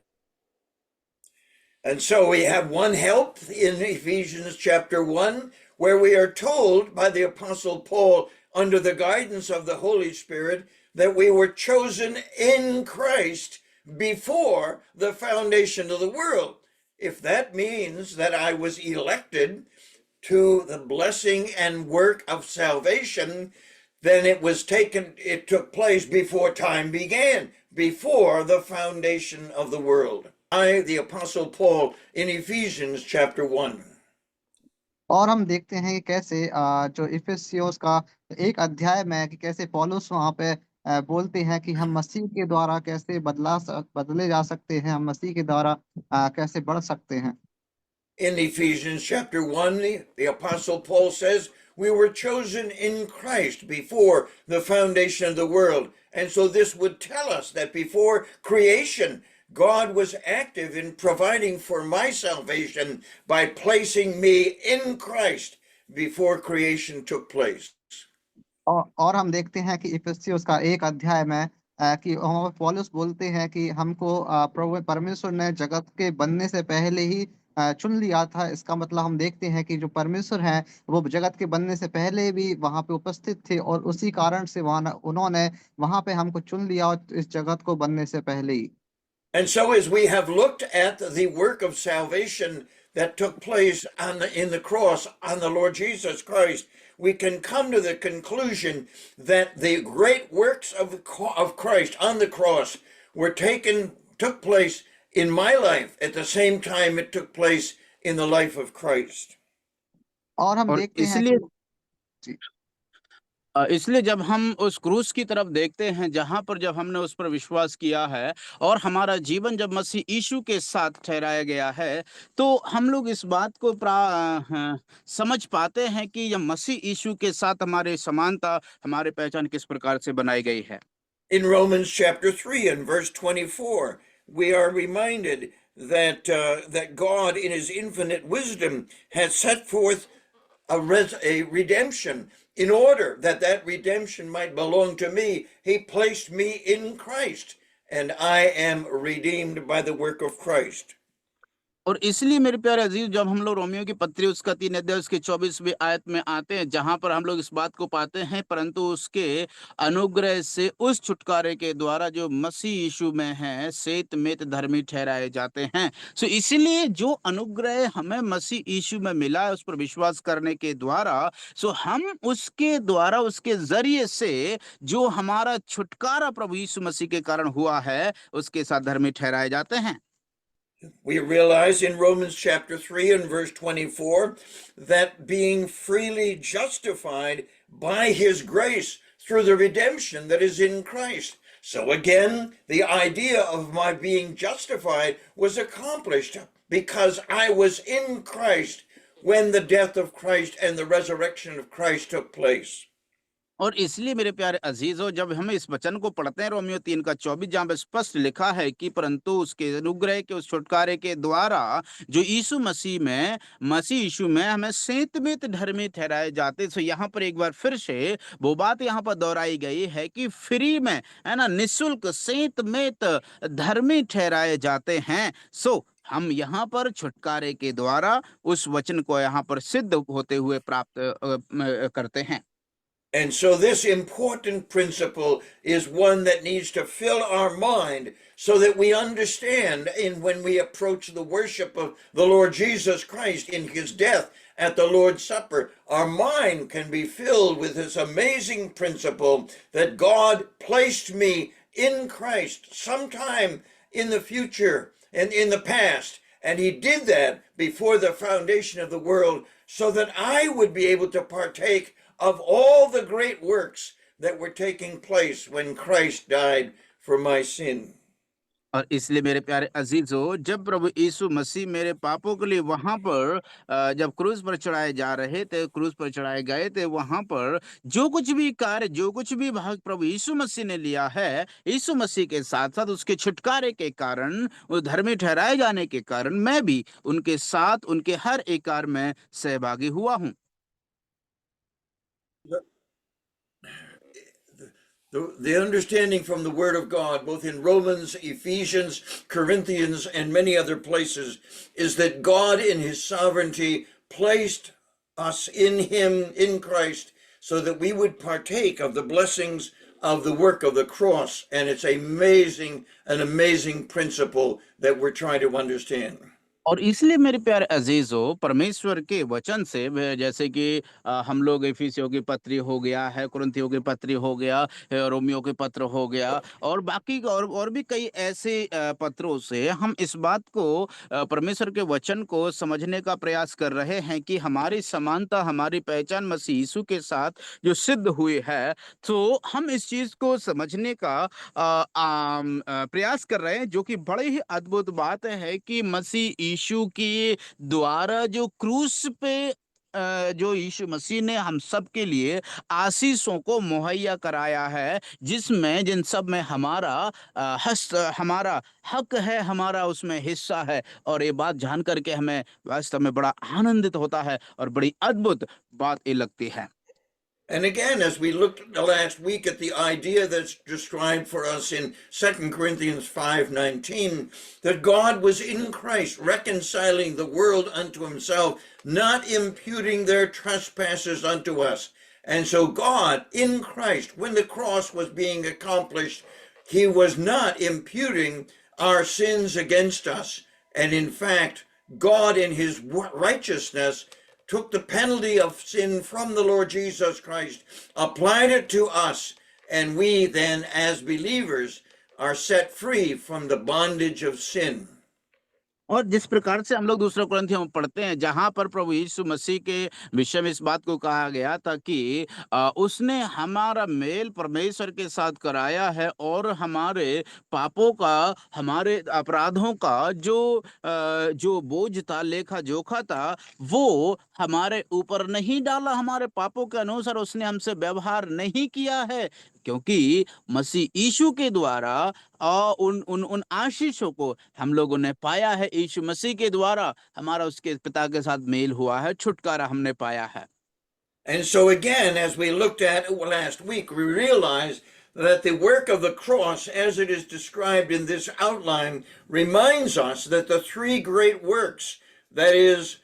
And so we have one help in Ephesians chapter 1, where we are told by the Apostle Paul, under the guidance of the Holy Spirit, that we were chosen in Christ before the foundation of the world. If that means that I was elected to the blessing and work of salvation, then it took place before time began, before the foundation of the world. I, the Apostle Paul, in Ephesians chapter 1. और हम देखते हैं कि कैसे जो इफिसियोस का एक अध्याय में है कि कैसे पौलुस वहाँ पे बोलते हैं कि हम मसीह के द्वारा कैसे बदले जा सकते हैं, हम मसीह के द्वारा कैसे बढ़ सकते हैं। In Ephesians chapter 1, the Apostle Paul says, we were chosen in Christ before the foundation of the world. And so this would tell us that before creation, God was active in providing for my salvation by placing me in Christ before creation took place. और हम देखते हैं कि इफिसियोस का एक अध्याय में कि वहाँ पे पौलुस बोलते हैं कि हमको प्रभु परमेश्वर ने जगत के बनने से पहले ही चुन लिया था। इसका मतलब हम देखते हैं कि जो परमेश्वर है वो जगत के बनने से पहले भी वहाँ पे उपस्थित थे और उसी कारण से उन्होंने वहाँ पे हमको चुन लिया और इस जगत को बनने से पहले ही। And so as we have looked at the work of salvation that took place in the cross on the Lord Jesus Christ, we can come to the conclusion that the great works of Christ on the cross took place in my life at the same time it took place in the life of Christ. और हम देखते हैं इसलिए जब हम उस क्रूस की तरफ देखते हैं जहां पर जब हमने उस पर विश्वास किया है और हमारा जीवन जब मसीह यीशु के साथ ठहराया गया है, तो हम लोग इस बात को समझ पाते हैं कि जब मसीह यीशु के साथ हमारे समानता, हमारे पहचान किस प्रकार से बनाई गई है। In Romans chapter 3 and verse 24, we are reminded that God in his infinite wisdom has set forth a redemption. In order that redemption might belong to me, he placed me in Christ, and I am redeemed by the work of Christ. और इसलिए मेरे प्यारे अजीज, जब हम लोग Romeo की पत्री उसका 3 अध्याय उसके 24वीं आयत में आते हैं, जहां पर हम लोग इस बात को पाते हैं, परंतु उसके अनुग्रह से उस छुटकारे के द्वारा जो मसीह यीशु में है सेत मेत धर्मी ठहराए जाते हैं। सो इसलिए जो अनुग्रह हमें मसीह यीशु में मिला है उस पर विश्वास करने के द्वारा, सो हम उसके द्वारा उसके जरिए से जो हमारा छुटकारा प्रभु यीशु मसीह के कारण हुआ है उसके साथ धर्मी ठहराए जाते हैं। We realize in Romans chapter 3 and verse 24 that being freely justified by his grace through the redemption that is in Christ. So again, the idea of my being justified was accomplished because I was in Christ when the death of Christ and the resurrection of Christ took place. और इसलिए मेरे प्यारे अजीजों, जब हम इस वचन को पढ़ते हैं रोमियो 3 का 24, जहाँ पे स्पष्ट लिखा है कि परंतु उसके अनुग्रह के उस छुटकारे के द्वारा जो मसीह यीशु में हमें सेतमेत धर्मी ठहराए जाते। सो यहाँ पर एक बार फिर से वो बात यहाँ पर दोहराई गई है कि फ्री में, है ना, निःशुल्क सेतमेत धर्मी ठहराए जाते हैं। सो हम यहाँ पर छुटकारे के द्वारा उस वचन को यहाँ पर सिद्ध होते हुए प्राप्त करते हैं। And so this important principle is one that needs to fill our mind so that we understand when we approach the worship of the Lord Jesus Christ in his death at the Lord's Supper, our mind can be filled with this amazing principle that God placed me in Christ sometime in the future and in the past. And he did that before the foundation of the world so that I would be able to partake of all the great works that were taking place when Christ died for my sin. और इसलिए मेरे प्यारे अजीजों, जब प्रभु यीशु मसीह मेरे पापों के लिए वहां पर जब क्रूस पर चढ़ाए जा रहे थे, क्रूस पर चढ़ाए गए थे, वहां पर जो कुछ भी कार्य, जो कुछ भी भाग प्रभु यीशु मसीह ने लिया है, यीशु मसीह के साथ साथ उसके छुटकारे के कारण, वो धर्मी ठहराए जाने के कारण मैं भी उनके साथ उनके हर एक कार्य में सहभागी हुआ हूँ। The understanding from the Word of God, both in Romans, Ephesians, Corinthians, and many other places, is that God in his sovereignty placed us in him, in Christ, so that we would partake of the blessings of the work of the cross. And it's an amazing principle that we're trying to understand. और इसलिए मेरे प्यारे अजीजों, परमेश्वर के वचन से जैसे कि हम लोग इफिसियों की पत्री हो गया है, कुरिन्थियों की पत्री हो गया, रोमियो के पत्र हो गया, और बाकी और भी कई ऐसे पत्रों से हम इस बात को, परमेश्वर के वचन को समझने का प्रयास कर रहे हैं कि हमारी समानता, हमारी पहचान मसीह यीशु के साथ जो सिद्ध हुई है। तो हम इस चीज को समझने का प्रयास कर रहे हैं, जो कि बड़े ही अद्भुत बात है कि मसीह यीशु के द्वारा जो क्रूस पे जो यीशु मसीह ने हम सब के लिए आशीषों को मुहैया कराया है, जिन सब में हमारा हक है, हमारा उसमें हिस्सा है। और ये बात जान करके हमें वास्तव में बड़ा आनंदित होता है और बड़ी अद्भुत बात ये लगती है। And again, as we looked last week at the idea that's described for us in 2 Corinthians 5:19, that God was in Christ reconciling the world unto himself, not imputing their trespasses unto us. And so God in Christ, when the cross was being accomplished, he was not imputing our sins against us. And in fact, God in his righteousness took the penalty of sin from the Lord Jesus Christ, applied it to us, and we then, as believers, are set free from the bondage of sin. और जिस प्रकार से हम लोग दूसरा कुरिन्थियों में पढ़ते हैं, जहां पर प्रभु यीशु मसीह के विषय में इस बात को कहा गया था कि उसने हमारा मेल परमेश्वर के साथ कराया है, और हमारे पापों का, हमारे अपराधों का जो बोझ था, लेखा जोखा था, वो हमारे ऊपर नहीं डाला। हमारे पापों के अनुसार उसने हमसे व्यवहार नहीं किया है, क्योंकि मसीह यीशु के द्वारा उन आशीषों को हम लोगों ने पाया है। यीशु मसीह के द्वारा हमारा उसके पिता के साथ मेल हुआ है, छुटकारा हमने पाया है। And so again, as we looked at last week, we realized that the work of the cross, as it is described in this outline, reminds us that the three great works, that is,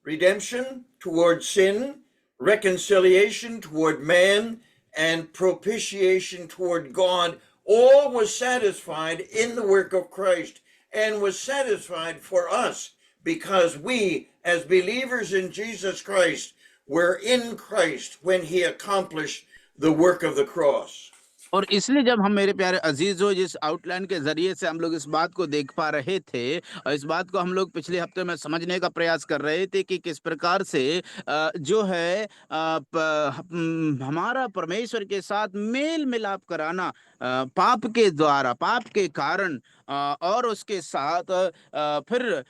redemption toward sin, reconciliation toward man, and propitiation toward God, all was satisfied in the work of Christ and was satisfied for us because we, as believers in Jesus Christ, were in Christ when he accomplished the work of the cross. और इसलिए जब हम मेरे प्यारे अजीजों जिस outline के जरिए से हम लोग इस बात को देख पा रहे थे और इस बात को हम लोग पिछले हफ्ते में समझने का प्रयास कर रहे थे कि किस प्रकार से जो है हमारा परमेश्वर के साथ मेल मिलाप कराना पाप के द्वारा, पाप के कारण, और उसके साथ फिर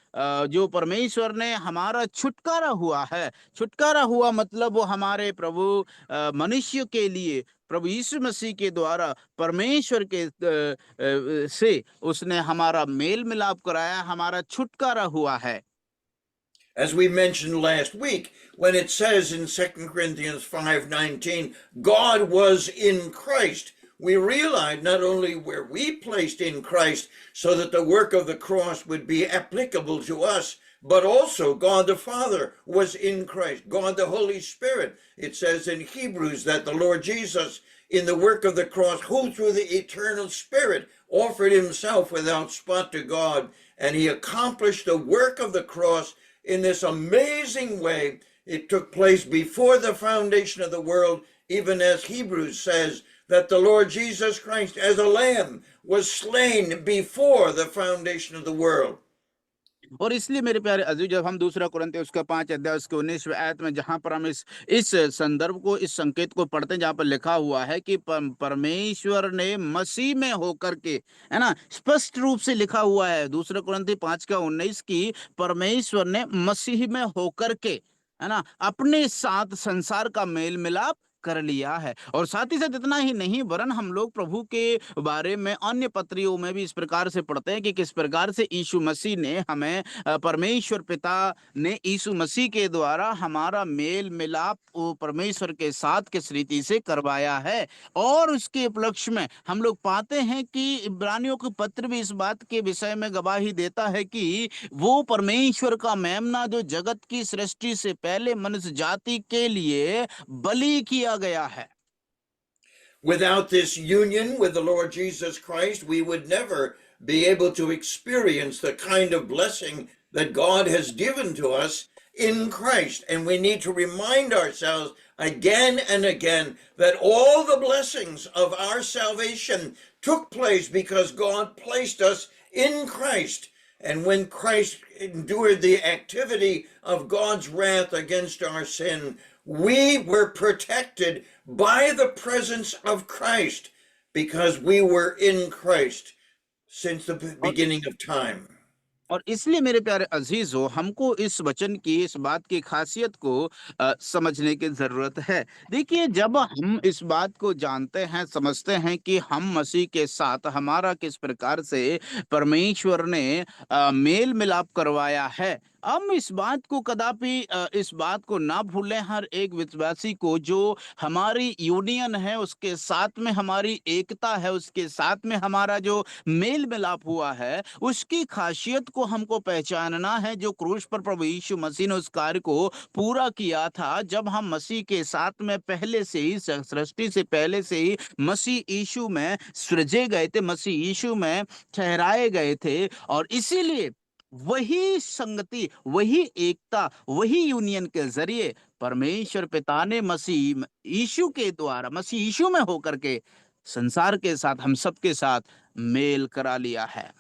जो परमेश्वर ने हमारा छुटकारा हुआ है, छुटकारा हुआ मतलब वो हमारे प्रभु मनुष्य के लिए प्रभु यीशु मसीह के द्वारा परमेश्वर के से उसने हमारा मेल मिलाप कराया, हमारा छुटकारा हुआ है। As we mentioned last week, when it says in 2 Corinthians 5:19, God was in Christ, we realize not only were we placed in Christ so that the work of the cross would be applicable to us, but also God the Father was in Christ. God the Holy Spirit, it says in Hebrews that the Lord Jesus, in the work of the cross, who through the eternal Spirit offered himself without spot to God, and he accomplished the work of the cross in this amazing way. It took place before the foundation of the world, even as Hebrews says that the Lord Jesus Christ as a lamb was slain before the foundation of the world. और इसलिए मेरे प्यारे अजीज, जब हम दूसरा कुरिन्थियों उसका 5 अध्याय उसके 19वें आयत में जहां पर हम इस संदर्भ को, इस संकेत को पढ़ते हैं जहां पर लिखा हुआ है कि परमेश्वर ने मसीह में होकर के, है ना, स्पष्ट रूप से लिखा हुआ है दूसरा कुरिन्थियों 5 का 19 की परमेश्वर ने मसीह में होकर के, है ना, अपने साथ संसार का मेल मिलाप कर लिया है। और साथ ही साथ इतना ही नहीं, वरन हम लोग प्रभु के बारे में अन्य पत्रियों में भी इस प्रकार से पढ़ते हैं कि किस प्रकार से यीशु मसीह ने हमें, परमेश्वर पिता ने यीशु मसीह के द्वारा हमारा मेल मिलाप परमेश्वर के साथ किस रीति से करवाया है। और उसके उपलक्ष्य में हम लोग पाते हैं कि इब्रानियों के पत्र भी इस बात के विषय में गवाही देता है कि वो परमेश्वर का मेमना जो जगत की सृष्टि से पहले मनुष्य जाति के लिए बलि किया गया है। Without this union with the Lord Jesus Christ, we would never be able to experience the kind of blessing that God has given to us in Christ. And we need to remind ourselves again and again that all the blessings of our salvation took place because God placed us in Christ. And when Christ endured the activity of God's wrath against our sin, we were protected by the presence of Christ because we were in Christ since the beginning of time. और इसलिए मेरे प्यारे अजीजों, हमको इस वचन की, इस बात की खासियत को समझने की जरूरत है। देखिए, जब हम इस बात को जानते हैं, समझते हैं कि हम मसीह के साथ हमारा किस प्रकार से परमेश्वर ने मेल मिलाप करवाया है, हम इस बात को कदापि इस बात को ना भूलें। हर एक विश्वासी को जो हमारी यूनियन है, उसके साथ में हमारी एकता है, उसके साथ में हमारा जो मेल मिलाप हुआ है, उसकी खासियत को हमको पहचानना है, जो क्रूस पर प्रभु यीशु मसीह ने उस कार्य को पूरा किया था। जब हम मसीह के साथ में पहले से ही, सृष्टि से पहले से ही मसीह यीशु में सृजे गए थे, मसीह यीशु में ठहराए गए थे, और इसीलिए वही संगति, वही एकता, वही यूनियन के जरिए परमेश्वर पिता ने मसीह यीशु के द्वारा, मसीह यीशु में होकर के संसार के साथ, हम सबके साथ मेल करा लिया है।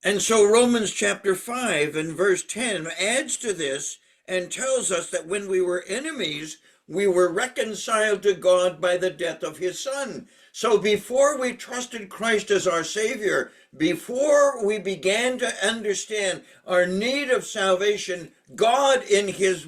And so Romans chapter 5 and verse 10 adds to this and tells us that when we were enemies, we were reconciled to God by the death of his son. So before we trusted Christ as our Savior, before we began to understand our need of salvation, God in his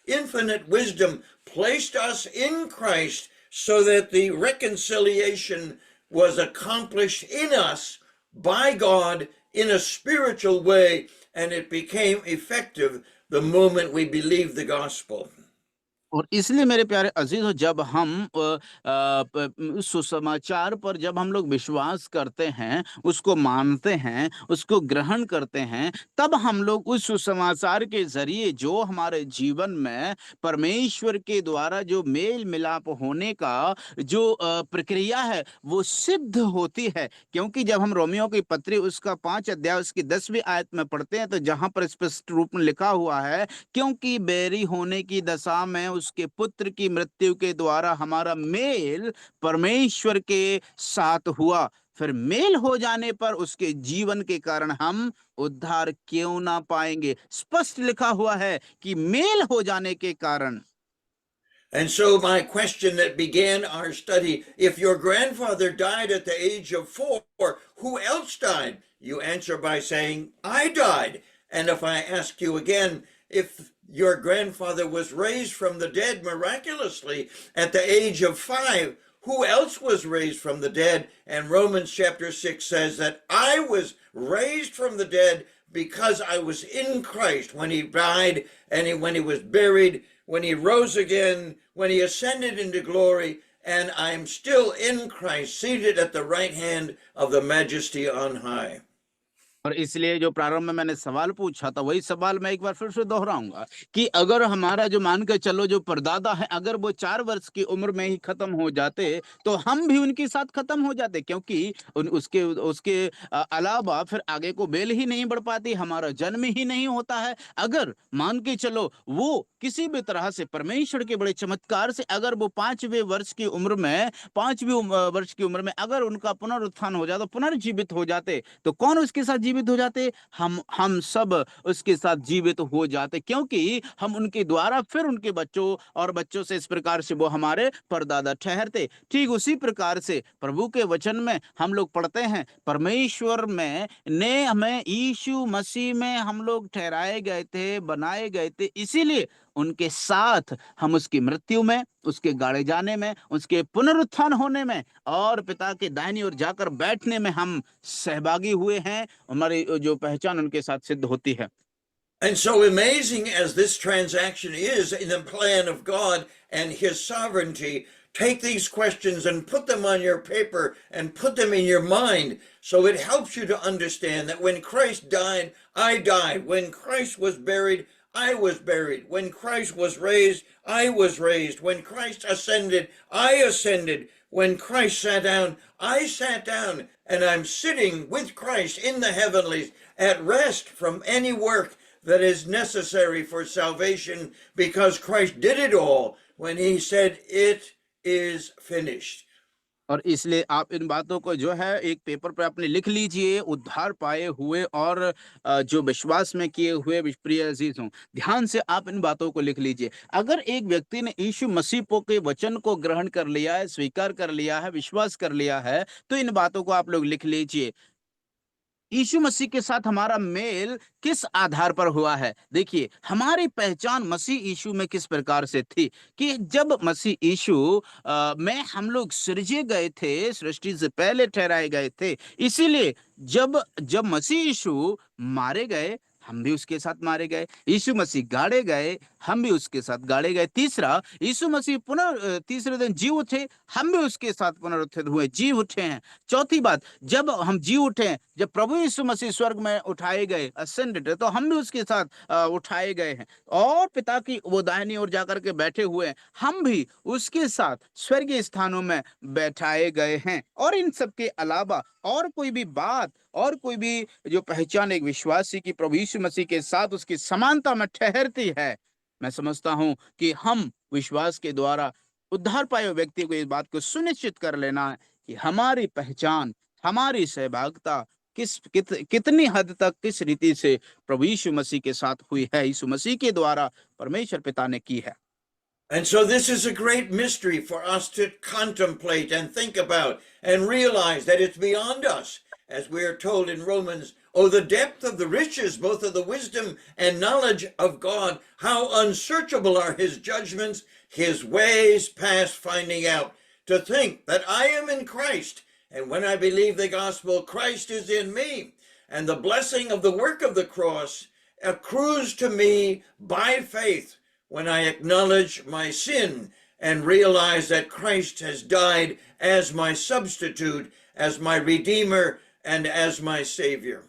infinite wisdom placed us in Christ so that the reconciliation was accomplished in us by God in a spiritual way, and it became effective the moment we believed the gospel. और इसलिए मेरे प्यारे अजीजों, जब हम उस सुसमाचार पर जब हम लोग विश्वास करते हैं, उसको मानते हैं, उसको ग्रहण करते हैं, तब हम लोग उस सुसमाचार के जरिए जो हमारे जीवन में परमेश्वर के द्वारा जो मेल मिलाप होने का जो प्रक्रिया है वो सिद्ध होती है। क्योंकि जब हम रोमियो की पत्री उसका 5 अध्याय उसकी 10वीं आयत में पढ़ते हैं, तो जहां पर स्पष्ट रूप में लिखा हुआ है, क्योंकि बैरी होने की दशा में उसके पुत्र की मृत्यु के द्वारा हमारा मेल परमेश्वर के साथ हुआ, फिर मेल हो जाने पर उसके जीवन के कारण हम उद्धार क्यों ना पाएंगे। स्पष्ट लिखा हुआ है कि मेल हो जाने के कारण। And so my question that began our study, if your grandfather died at the age of 4, who else died? You answer by saying, I died. And if I ask you again, if your grandfather was raised from the dead miraculously at the age of 5, who else was raised from the dead? And Romans chapter 6 says that I was raised from the dead because I was in Christ when he died and when he was buried, when he rose again, when he ascended into glory, and I'm still in Christ, seated at the right hand of the majesty on high. और इसलिए जो प्रारंभ में मैंने सवाल पूछा था, वही सवाल मैं एक बार फिर से दोहराऊंगा कि अगर हमारा जो मान के चलो जो परदादा है, अगर वो 4 वर्ष की उम्र में ही खत्म हो जाते, तो हम भी उनके साथ खत्म हो जाते, क्योंकि उसके उसके अलावा फिर आगे को बेल ही नहीं बढ़ पाती, हमारा जन्म ही नहीं होता है। अगर मान के चलो वो किसी भी तरह से परमेश्वर के बड़े चमत्कार से अगर वो 5वीं वर्ष की उम्र में 5वीं वर्ष की उम्र में अगर उनका पुनरुत्थान हो जाता, पुनर्जीवित हो जाते, तो कौन उसके साथ जीवित हो जाते? हम सब उसके साथ जीवित हो जाते, क्योंकि हम उनके द्वारा फिर उनके बच्चों और बच्चों से इस प्रकार से वो हमारे परदादा ठहरते। ठीक उसी प्रकार से प्रभु के वचन में हम लोग पढ़ते हैं, परमेश्वर में ने हमें यीशु मसीह में हम लोग ठहराए गए थे, बनाए गए थे, इसीलिए उनके साथ हम उसकी मृत्यु में, उसके गाड़े जाने में, उसके पुनरुत्थान होने में और पिता के दाहिनी ओर जाकर बैठने में हम सहभागी हुए हैं। हमारी जो पहचान उनके साथ सिद्ध होती है। And so amazing as this transaction is in the plan of God and his sovereignty, take these questions and put them on your paper and put them in your mind so it helps you to understand that when Christ died, I died. When Christ was buried, I was buried. When Christ was raised, I was raised. When Christ ascended, I ascended. When Christ sat down, I sat down. And I'm sitting with Christ in the heavenlies at rest from any work that is necessary for salvation, because Christ did it all when he said, it is finished. और इसलिए आप इन बातों को जो है एक paper पर अपने लिख लीजिए, उद्धार पाए हुए और जो विश्वास में किए हुए प्रिय अजीजों, ध्यान से आप इन बातों को लिख लीजिए। अगर एक व्यक्ति ने यीशु मसीह के वचन को ग्रहण कर लिया है, स्वीकार कर लिया है, विश्वास कर लिया है, तो इन बातों को आप लोग लिख लीजिए। यीशु मसीह के साथ हमारा मेल किस आधार पर हुआ है? देखिए, हमारी पहचान मसीह यीशु में किस प्रकार से थी कि जब मसीह यीशु में हम लोग सृजे गए थे, सृष्टि से पहले ठहराए गए थे, इसीलिए जब जब मसीह यीशु मारे गए, हम भी उसके साथ मारे गए। यीशु मसीह गाड़े गए, हम भी उसके साथ गाड़े गए। तीसरा, यीशु मसीह तीसरे दिन जी उठे, हम भी उसके साथ पुनरुत्थित हुए, जी उठे हैं। चौथी बात, जब हम जी उठे, जब प्रभु यीशु मसीह स्वर्ग में उठाए गए, असेंडेड, तो हम भी उसके साथ उठाए गए हैं और पिता की वो दाहिनी ओर जाकर के बैठे हुए हैं, हम भी उसके साथ स्वर्गीय स्थानों में बैठाए गए हैं। और इन सब के अलावा और कोई भी बात और कोई भी जो पहचान एक विश्वासी की प्रभु यीशु मसीह के साथ उसकी समानता में ठहरती है, मैं समझता हूं कि हम विश्वास के द्वारा उद्धार पाए हुए व्यक्ति को इस बात को सुनिश्चित कर लेना है कि हमारी पहचान, हमारी सहभागिता कितनी हद तक, किस रीति से प्रभु यीशु मसीह के साथ हुई है, यीशु मसीह के द्वारा परमेश्वर पिता ने की है। And so this is a great mystery for us to contemplate and think about and realize that it's beyond us. As we are told in Romans, oh, the depth of the riches, both of the wisdom and knowledge of God, how unsearchable are his judgments, his ways past finding out. To think that I am in Christ, and when I believe the gospel, Christ is in me, and the blessing of the work of the cross accrues to me by faith, when I acknowledge my sin and realize that Christ has died as my substitute, as my Redeemer, and as my Savior.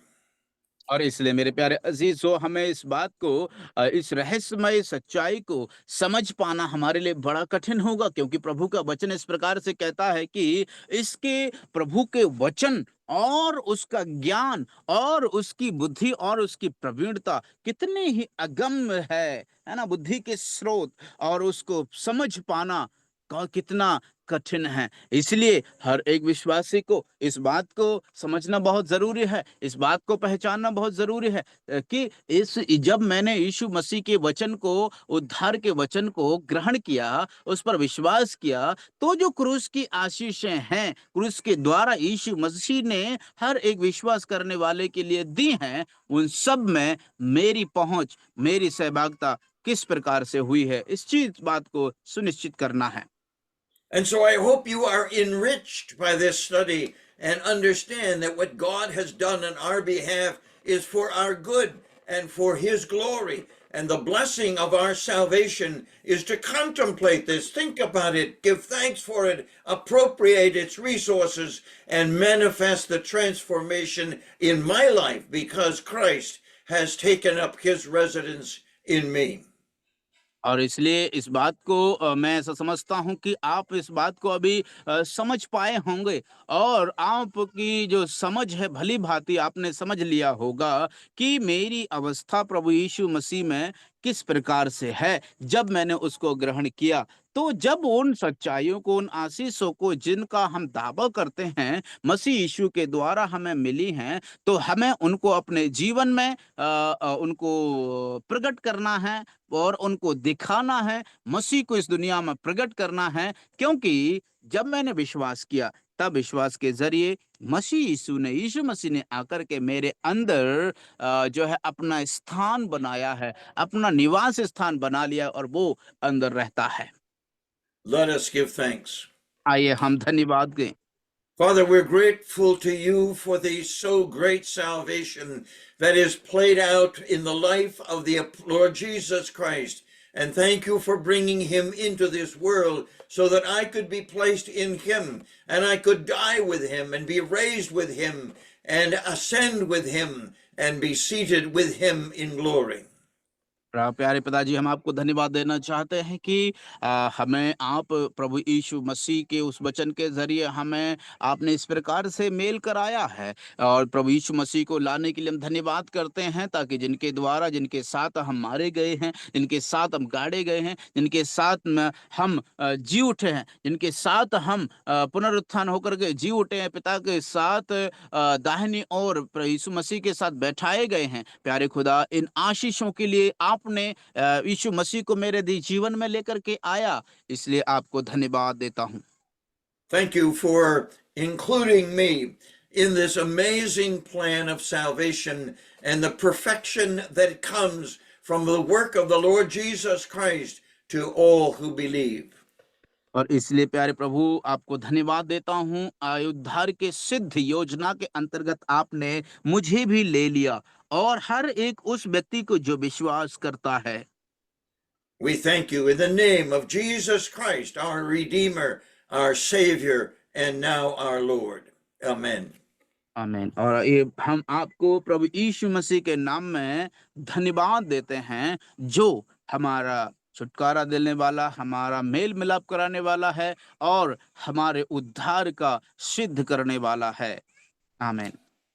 और इसलिए मेरे प्यारे अजीजों, हमें इस बात को इस रहस्यमय सच्चाई को समझ पाना हमारे लिए बड़ा कठिन होगा, क्योंकि प्रभु का वचन इस प्रकार से कहता है कि इसके प्रभु के वचन और उसका ज्ञान और उसकी बुद्धि और उसकी प्रवीणता कितनी ही अगम्य है ना, बुद्धि के स्रोत, और उसको समझ पाना कितना कठिन है। इसलिए हर एक विश्वासी को इस बात को समझना बहुत जरूरी है, इस बात को पहचानना बहुत जरूरी है कि इस जब मैंने यीशु मसीह के वचन को, उद्धार के वचन को ग्रहण किया, उस पर विश्वास किया, तो जो क्रूस की आशीषें हैं, क्रूस के द्वारा यीशु मसीह ने हर एक विश्वास करने वाले के लिए दी हैं, उन सब में मेरी पहुंच, मेरी सहभागिता किस प्रकार से हुई है, इस चीज बात को सुनिश्चित करना है। And so I hope you are enriched by this study and understand that what God has done on our behalf is for our good and for His glory. And the blessing of our salvation is to contemplate this, think about it, give thanks for it, appropriate its resources, and manifest the transformation in my life because Christ has taken up His residence in me. और इसलिए इस बात को मैं ऐसा समझता हूं कि आप इस बात को अभी समझ पाए होंगे, और आपकी जो समझ है भली भांति आपने समझ लिया होगा कि मेरी अवस्था प्रभु यीशु मसीह में किस प्रकार से है जब मैंने उसको ग्रहण किया। तो जब उन सच्चाइयों को, उन आशीषों को जिनका हम दावा करते हैं मसीह यीशु के द्वारा हमें मिली हैं, तो हमें उनको अपने जीवन में उनको प्रकट करना है और उनको दिखाना है, मसीह को इस दुनिया में प्रकट करना है। क्योंकि जब मैंने विश्वास किया, तब विश्वास के जरिए यीशु मसीह ने आकर के मेरे अंदर जो है अपना स्थान बनाया है, अपना निवास स्थान बना लिया, और वो अंदर रहता है। Let us give thanks. आइए हम धन्यवाद दें। Father, we're grateful to you for the so great salvation that is played out in the life of the Lord Jesus Christ. And thank you for bringing him into this world so that I could be placed in him and I could die with him and be raised with him and ascend with him and be seated with him in glory. प्यारे पिताजी, हम आपको धन्यवाद देना चाहते हैं कि हमें आप प्रभु यीशु मसीह के उस वचन के जरिए हमें आपने इस प्रकार से मेल कराया है, और प्रभु यीशु मसीह को लाने के लिए हम धन्यवाद करते हैं, ताकि जिनके द्वारा, जिनके साथ हम मारे गए हैं, जिनके साथ हम गाड़े गए हैं, जिनके साथ में हम जी उठे हैं, जिनके साथ हम पुनरुत्थान होकर के जी उठे हैं, पिता के साथ दाहिनी ओर प्रभु यीशु मसीह के साथ बैठाए गए हैं। प्यारे खुदा, इन आशीषों के लिए आपने यीशु मसीह को मेरे जीवन में लेकर के आया, इसलिए आपको धन्यवाद देता हूं। Thank you for including me in this amazing plan of salvation and the perfection that comes from the work of the Lord Jesus Christ to all who believe. और इसलिए प्यारे प्रभु, आपको धन्यवाद देता हूं, उद्धार के सिद्ध योजना के अंतर्गत आपने मुझे भी ले लिया, और हर एक उस व्यक्ति को जो विश्वास करता है। We thank you in the name of Jesus Christ, our Redeemer, our Savior, and now our Lord. Amen. आमीन। और ये हम आपको प्रभु यीशु मसीह के नाम में धन्यवाद देते हैं, जो हमारा छुटकारा देने वाला, हमारा मेल मिलाप कराने वाला है और हमारे उद्धार का सिद्ध करने वाला है। आमीन।